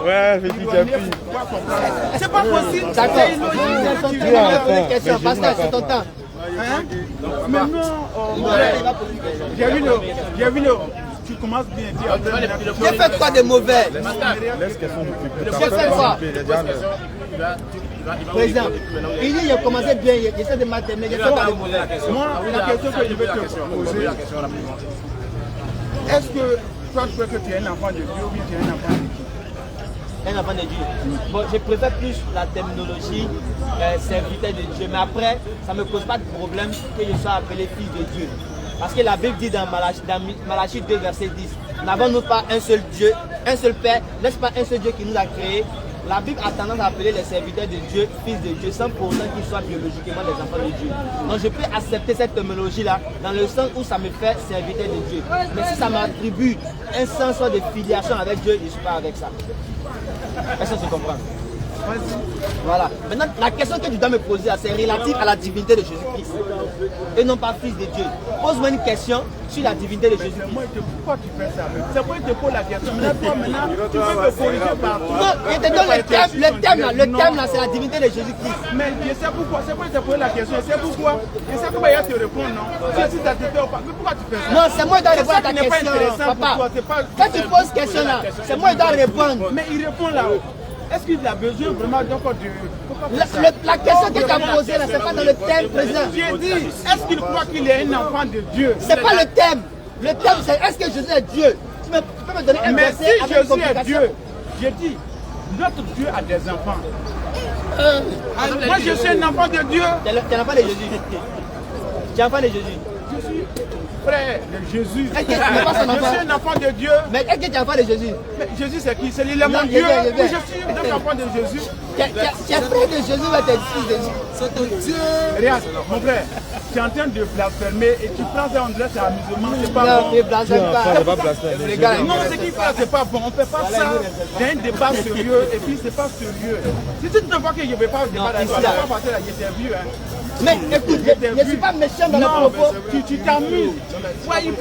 Ouais, je dis c'est pas possible. D'accord. C'est une question. Pasteur, c'est ton temps. Mais non, j'ai vu tu commences bien. J'ai fait quoi de mauvais? J'ai fait quoi? Président, il dit il a commencé bien, il essaie de m'atteindre, j'ai fait quoi de mauvais? Moi, la question que je vais te poser, est-ce que toi tu crois que tu es un enfant de Dieu ou bien tu es un enfant de Dieu? Un enfant de Dieu. Bon, je préfère plus la terminologie serviteur de Dieu, mais après, ça ne me cause pas de problème que je sois appelé fils de Dieu. Parce que la Bible dit dans Malachie 2, verset 10, n'avons-nous pas un seul Dieu, un seul Père, n'est-ce pas un seul Dieu qui nous a créés? La Bible a tendance à appeler les serviteurs de Dieu, fils de Dieu, sans pour autant qu'ils soient biologiquement des enfants de Dieu. Donc je peux accepter cette terminologie-là dans le sens où ça me fait serviteur de Dieu. Mais si ça m'attribue un sens de filiation avec Dieu, je ne suis pas avec ça. Est-ce que tu comprends? Voilà. Maintenant, la question que tu dois me poser, c'est relative à la divinité de Jésus-Christ. Et non pas fils de Dieu. Pose-moi une question sur la divinité de Jésus-Christ. Pourquoi tu fais ça? C'est moi qui te pose la question. Maintenant, tu peux me corriger partout. Non, je te donne le thème là, c'est la divinité de Jésus-Christ. Mais je sais pourquoi. C'est moi qui te pose la question. Je sais pourquoi. Je sais comment il va te répondre, non? Si ça te fait ou pas. Mais pourquoi tu fais ça? Non, c'est moi qui dois répondre à ta question, papa. Quand tu poses question là, c'est moi qui dois répondre. Mais il répond là-haut. Est-ce qu'il a besoin vraiment d'encore de... La question que tu as posée là, c'est pas dans le thème, président. J'ai dit, est-ce qu'il croit qu'il est un enfant de Dieu? C'est pas le thème. Le thème c'est est-ce que Jésus est Dieu? Tu peux me donner un verset si avec une Jésus est complication? Dieu, j'ai dit, notre Dieu a des enfants. Moi je suis un enfant de Dieu. Tu es l'enfant de Jésus. Tu es l'enfant de Jésus. Je suis frère de Jésus. Est-ce que tu n'es pas son enfant? Je suis un enfant de Dieu. Mais est-ce que tu es l'enfant de Jésus? Mais Jésus c'est qui? C'est l'élément Dieu. Je suis un enfant de Jésus. Tu es frère de Jésus ou tu es fils de Jésus? C'est ton Dieu. Regarde, mon frère, tu es en train de blasphémer et tu prends ça en direct à amusement. C'est pas bon. Non, ne blasphème pas. Non, ce qu'il fait, c'est pas bon. On ne fait pas ça. C'est un débat sérieux et puis c'est pas sérieux. Si tu ne vois que je ne vais pas débattre avec toi, tu ne vas pas passer la interview. Mais écoute, je ne suis pas méchant dans le propos. Tu t'amuses. Ouais, il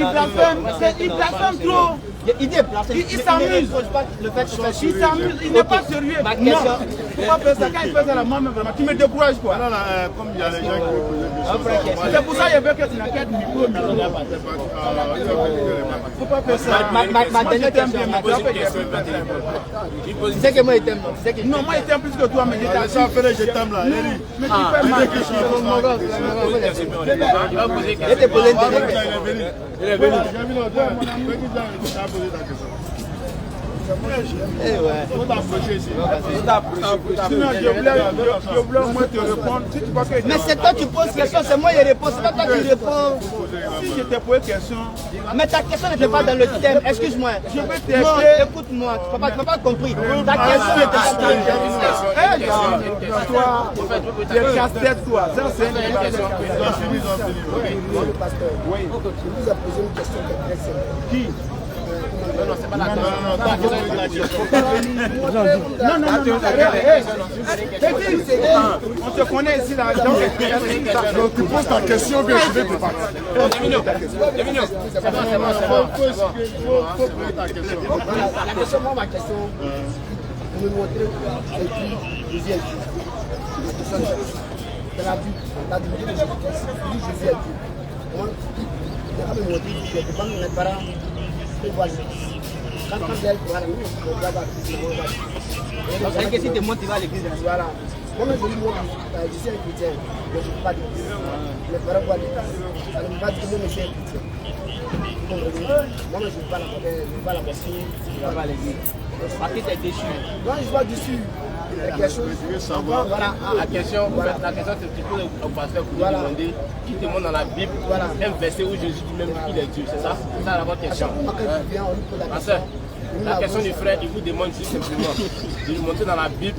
blasphème trop. Il dit blasphème. Il s'amuse. Il s'amuse. Il n'est pas sérieux. Non. Quand il fait ça, la main, vraiment, tu me décourages quoi. Non, comme il y a les gens qui me posent des questions. C'est pour ça que je veux que tu n'as qu'à être micro. Faut pas faire ça. Ma dernière question. Tu sais que moi, je t'aime. Non, moi, je t'aime plus que toi, mais je t'aime là. Mais tu fais mal. Je te pose une dernière question. Il est venu. Faut t'approcher ici. Sinon, je voulais au moins te répondre. Si tu vois que Mais c'est toi qui poses question, c'est moi qui réponds, c'est pas toi qui réponds. si je t'ai posé question, Mais ta question n'était pas dans le thème, excuse-moi. je vais t'aider. Non, écoute-moi, tu n'as pas compris. Ta question n'était pas dans le thème. Toi, tu es casse-tête, toi. Ça, c'est une question. Oui. Je vous ai posé une question qui est très simple. Qui? Non, c'est pas la on te connaît ici là. Donc tu poses ta question, bien je vais te parler. La question, moi, ma question, vous me montrez c'est qui Jésus est Dieu. C'est la Bible, la divinité de Jésus-Christ. Jésus est Dieu. Moi, je vais me montrer, je ne peux pas mes parents. Quand elle voit C'est que si tu montes, tu vas à l'église. voilà. Moi, je dis, moi, je suis un chrétien, mais je ne peux pas d'église. Mes parents voient l'église. Ça ne veut pas dire que moi, je suis un chrétien. contre lui. Moi, je ne vais pas la personne. Tu vas pas les dire. Parce que tu es déçu. Non, je ne suis pas déçu. Quelque chose. Voilà. La question, c'est tu peux au pasteur pour lui demander qui te montre dans la Bible un verset où Jésus dit même qu'il est Dieu. C'est ça? C'est ça la bonne question. Pasteur, la question du frère, il vous demande juste simplement de lui montrer dans la Bible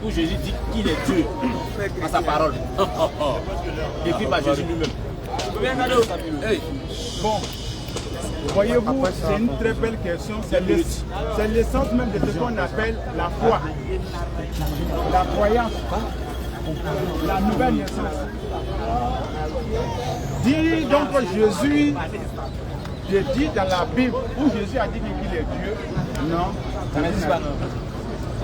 où Jésus dit qu'il est Dieu dans sa parole. Écrit par Jésus lui-même. Hey. Bon, voyez-vous, c'est une très belle question. C'est l'essence même de ce qu'on appelle la foi, la croyance, la nouvelle naissance. Dit donc Jésus, je dis dans la Bible où Jésus a dit qu'il est Dieu, non, ça n'existe pas.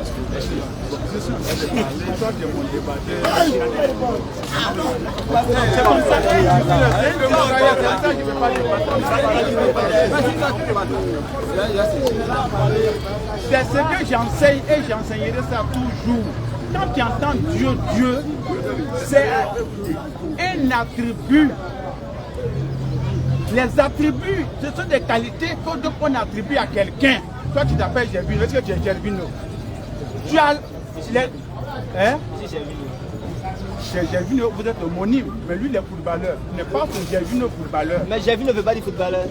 C'est ça, c'est toi qui es mon débatteur. C'est comme ça que je ne veux pas débattre. C'est ce que j'enseigne et j'enseignerai ça toujours. Quand tu entends Dieu, Dieu, c'est un attribut. Les attributs, ce sont des qualités qu'on attribue à quelqu'un. Toi, tu t'appelles Gervino. Est-ce que tu es Gervino? Tu as les... Hein? Chez Gervino, vous êtes homonyme, mais lui, il est footballeur. Il n'est pas ce Gervino footballeur. Mais Gervino ne veut pas dire footballeur.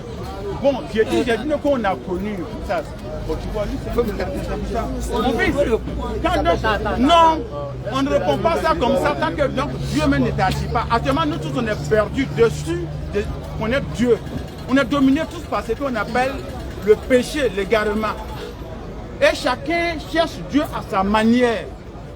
Bon, j'ai dit Gervino qu'on a connu. Ça, bon, tu vois, lui, c'est ça. Mon fils, non, on ne répond pas ça comme ça tant que donc, Dieu même ne t'agit pas. Actuellement, nous tous, on est perdus dessus, on est Dieu. On est dominés tous par ce qu'on appelle le péché, l'égarement. Et chacun cherche Dieu à sa manière.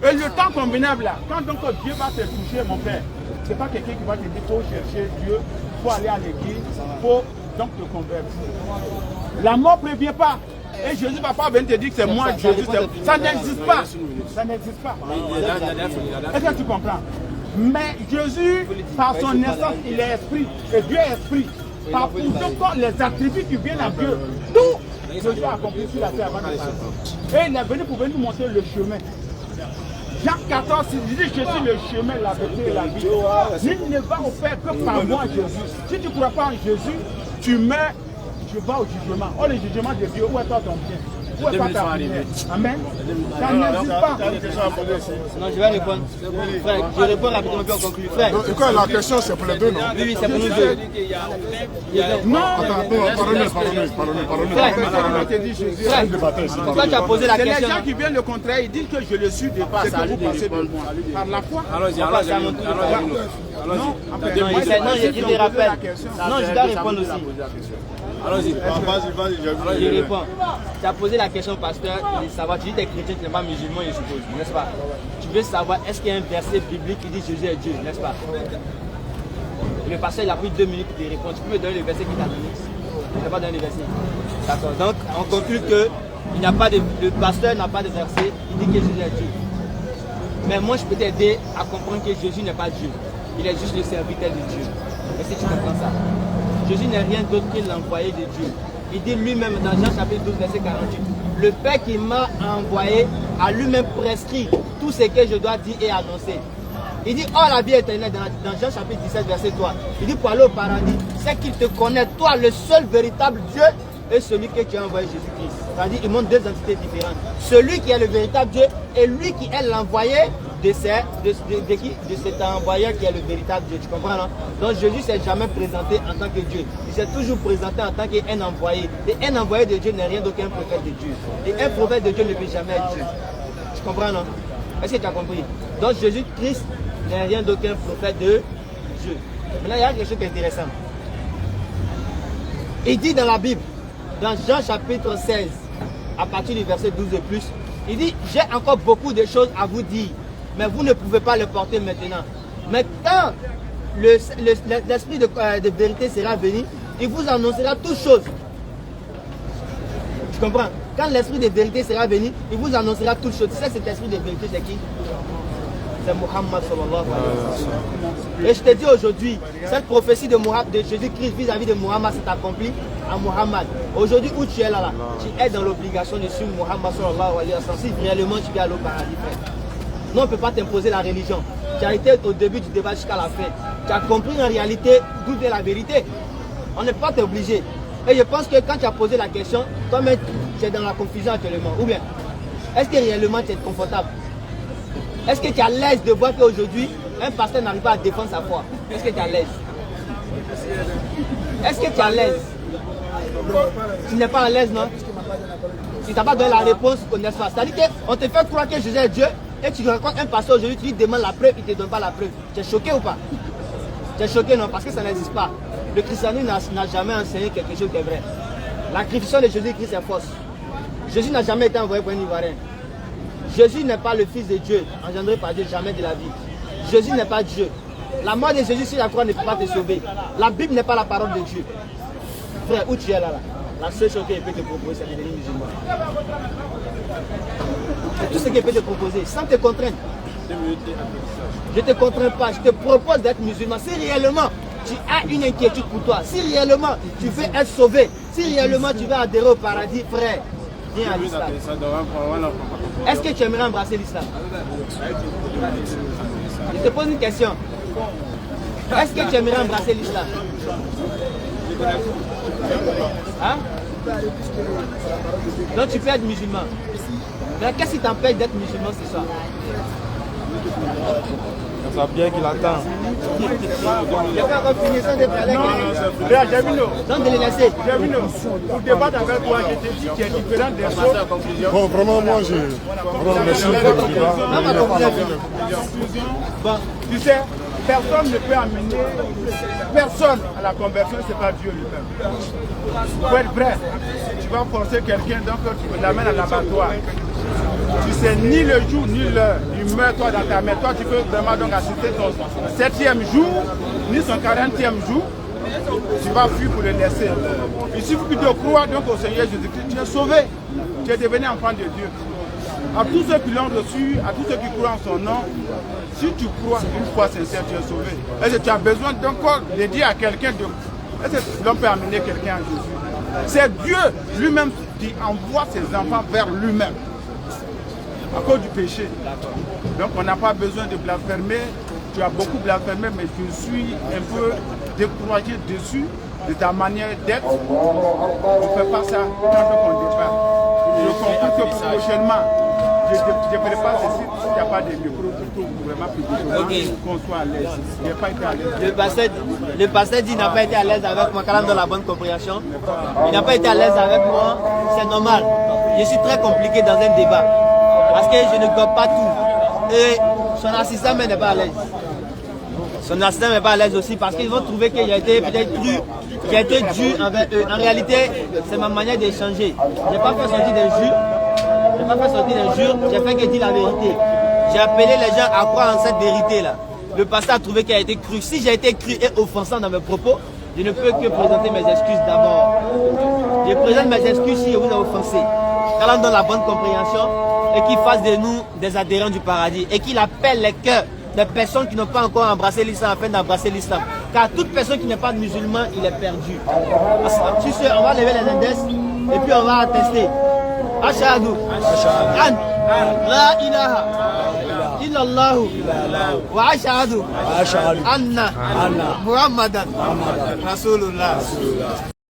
Et le temps convenable là, quand donc Dieu va te toucher, mon père, c'est pas quelqu'un qui va te dire qu'il faut chercher Dieu, il faut aller à l'église, il faut donc te convertir. La mort ne prévient pas. Et Jésus ne va pas venir te dire que c'est moi, Jésus, ça n'existe pas. Ça n'existe pas. Est-ce que tu comprends? Mais Jésus, par son essence, il est esprit. Et Dieu est esprit. Par donc les attributs qui viennent à Dieu, tout Jésus a accompli sur la terre avant de partir. Et il est venu pour venir nous montrer le chemin. Jacques 14, il dit je suis le chemin, la vérité et la vie. Nul ne va au Père que par moi, Jésus. Si tu ne crois pas en Jésus, tu meurs, tu vas au jugement. Oh, le jugement de Dieu, où est ton bien? Où est ta prière? Amen. Ça n'existe pas. Non, je vais répondre. Frère, je réponds rapidement puis on conclut. Frère. Et quoi, la question c'est pour les deux, non? Oui, c'est pour nous deux. Non. Pardonnez. Toi, tu as posé la C'est les question. gens qui viennent le contraire, ils disent que je le suis de c'est que vous passez de moi. Par la foi. Allons-y. Non, je te rappelle. Non, je dois répondre aussi. Allons-y. Je réponds. Tu as posé la question, pasteur, de savoir, tu dis que tu es chrétien, tu n'es pas musulman, je suppose, n'est-ce pas? Tu veux savoir, est-ce qu'il y a un verset biblique qui dit Jésus est Dieu, n'est-ce pas? Le pasteur, il a pris 2 minutes pour te répondre. Tu peux me donner le verset qu'il t'a donné? Je ne vais pas donner le verset. D'accord. Donc, on conclut que le pasteur n'a pas de verset, il dit que Jésus est Dieu. Mais moi, je peux t'aider à comprendre que Jésus n'est pas Dieu. Il est juste le serviteur de Dieu. Est-ce que tu comprends ça? Jésus n'est rien d'autre que l'envoyé de Dieu. Il dit lui-même dans Jean chapitre 12, verset 48, le Père qui m'a envoyé a lui-même prescrit tout ce que je dois dire et annoncer. Il dit, oh la vie éternelle, dans Jean chapitre 17, verset 3, il dit pour aller au paradis, c'est qu'il te connaît, toi, le seul véritable Dieu, et celui que tu as envoyé, Jésus-Christ. C'est-à-dire, il montre 2 entités différentes. Celui qui est le véritable Dieu et lui qui est l'envoyé de cet envoyeur qui est le véritable Dieu. Tu comprends, non? Donc Jésus ne s'est jamais présenté en tant que Dieu. Il s'est toujours présenté en tant qu'un envoyé. Et un envoyé de Dieu n'est rien d'autre qu'un prophète de Dieu. Et un prophète de Dieu ne peut jamais être Dieu. Tu comprends, non? Est-ce que tu as compris? Donc Jésus-Christ n'est rien d'autre qu'un prophète de Dieu. Maintenant, il y a quelque chose qui est intéressant. Il dit dans la Bible, dans Jean chapitre 16, à partir du verset 12 et plus, il dit, j'ai encore beaucoup de choses à vous dire, mais vous ne pouvez pas le porter maintenant. Mais quand l'esprit de vérité sera venu, il vous annoncera toutes choses. Tu comprends? Quand l'esprit de vérité sera venu, il vous annoncera toutes choses. Tu sais, cet esprit de vérité, c'est qui? C'est Muhammad sallallahu alayhi wa sallam. Et je te dis aujourd'hui, cette prophétie de Jésus-Christ vis-à-vis de Muhammad s'est accomplie à Muhammad. Aujourd'hui, où tu es là, tu es dans l'obligation de suivre Muhammad sallallahu alayhi wa sallam. Si réellement tu viens aller au paradis, frère. Non, on ne peut pas t'imposer la religion. Tu as été au début du débat jusqu'à la fin. Tu as compris en réalité d'où est la vérité. On n'est pas obligé. Et je pense que quand tu as posé la question, toi-même, tu es dans la confusion actuellement. Ou bien, est-ce que réellement tu es confortable? Est-ce que tu es à l'aise de voir qu'aujourd'hui, un pasteur n'arrive pas à défendre sa foi? Est-ce que tu es à l'aise? Est-ce que tu es à l'aise? Tu n'es pas à l'aise, non? Tu n'as pas donné la réponse, n'est-ce pas? C'est-à-dire qu'on te fait croire que Jésus est Dieu et tu rencontres un pasteur aujourd'hui, tu lui demandes la preuve, il ne te donne pas la preuve. Tu es choqué ou pas? Tu es choqué, non? Parce que ça n'existe pas. Le christianisme n'a jamais enseigné quelque chose qui est vrai. La crucifixion de Jésus-Christ est fausse. Jésus n'a jamais été envoyé pour un Ivoirien. Jésus n'est pas le Fils de Dieu, engendré par Dieu, jamais de la vie. Jésus n'est pas Dieu. La mort de Jésus sur la croix ne peut pas te sauver. La Bible n'est pas la parole de Dieu. Frère, où tu es là? La seule chose qu'il peut te proposer, c'est de devenir musulman. C'est tout ce qu'il peut te proposer, sans te contraindre. Je ne te contrains pas, je te propose d'être musulman. Si réellement tu as une inquiétude pour toi, si réellement tu veux être sauvé, si réellement tu veux adhérer au paradis, frère, viens à l'islam. Est-ce que tu aimerais embrasser l'islam? Je te pose une question. Est-ce que tu aimerais embrasser l'islam? Hein? Donc tu peux être musulman. Mais qu'est-ce qui t'empêche d'être musulman ce soir? Ça va bien qu'il attend. Il n'y a pas encore fini sans de parler. Donc de les laisser. Pour débattre avec toi, je te dis que tu es différent des autres. Bon, vraiment, moi, je. Vraiment, merci pour le débat. Bon, Tu sais, personne ne peut amener personne à la conversion, c'est pas Dieu lui-même. Pour être vrai, tu vas forcer quelqu'un, donc tu l'amènes à l'abattoir. Tu sais ni le jour ni l'heure, il meurt toi dans ta main. Toi tu peux vraiment donc assister ton 7e jour, ni son 40e jour, tu vas fuir pour le laisser. Il suffit de croire donc au Seigneur Jésus-Christ, tu es sauvé, tu es devenu enfant de Dieu. À tous ceux qui l'ont reçu, à tous ceux qui croient en son nom, si tu crois une foi sincère, tu es sauvé. Est-ce que tu as besoin d'encore de dire à quelqu'un de... Est-ce que l'on peut amener quelqu'un à Jésus? C'est Dieu lui-même qui envoie ses enfants vers lui-même. À cause du péché. Donc on n'a pas besoin de blasphémer. Tu as beaucoup blasphémé, mais je suis un peu découragé dessus, de ta manière d'être. On ne fait pas ça quand on départ. Je comprends que prochainement, je prépare ceci, s'il n'y a pas de micro, pour vraiment publier, qu'on soit à l'aise. Je n'ai pas été à l'aise. Le pasteur dit qu'il n'a pas été à l'aise avec moi, quand même dans la bonne compréhension. Il n'a pas été à l'aise avec moi, c'est normal. Je suis très compliqué dans un débat. Parce que je ne gobe pas tout. Et son assistant n'est pas à l'aise. Son assistant n'est pas à l'aise aussi parce qu'ils vont trouver qu'il a été peut-être dur envers eux. En réalité, c'est ma manière d'échanger. Je n'ai pas fait sortir d'injures. J'ai fait que dire la vérité. J'ai appelé les gens à croire en cette vérité-là. Le pasteur a trouvé qu'il a été cru. Si j'ai été cru et offensant dans mes propos, je ne peux que présenter mes excuses d'abord. Je présente mes excuses si je vous ai offensé. Quand on donne la bonne compréhension, et qu'il fasse de nous des adhérents du paradis et qu'il appelle les cœurs des personnes qui n'ont pas encore embrassé l'islam afin d'embrasser l'islam. Car toute personne qui n'est pas musulman, il est perdu. Tu sais, on va lever les index et puis on va attester. Ashhadu an la ilaha illallah wa ashhadu anna Muhammadan Rasulullah.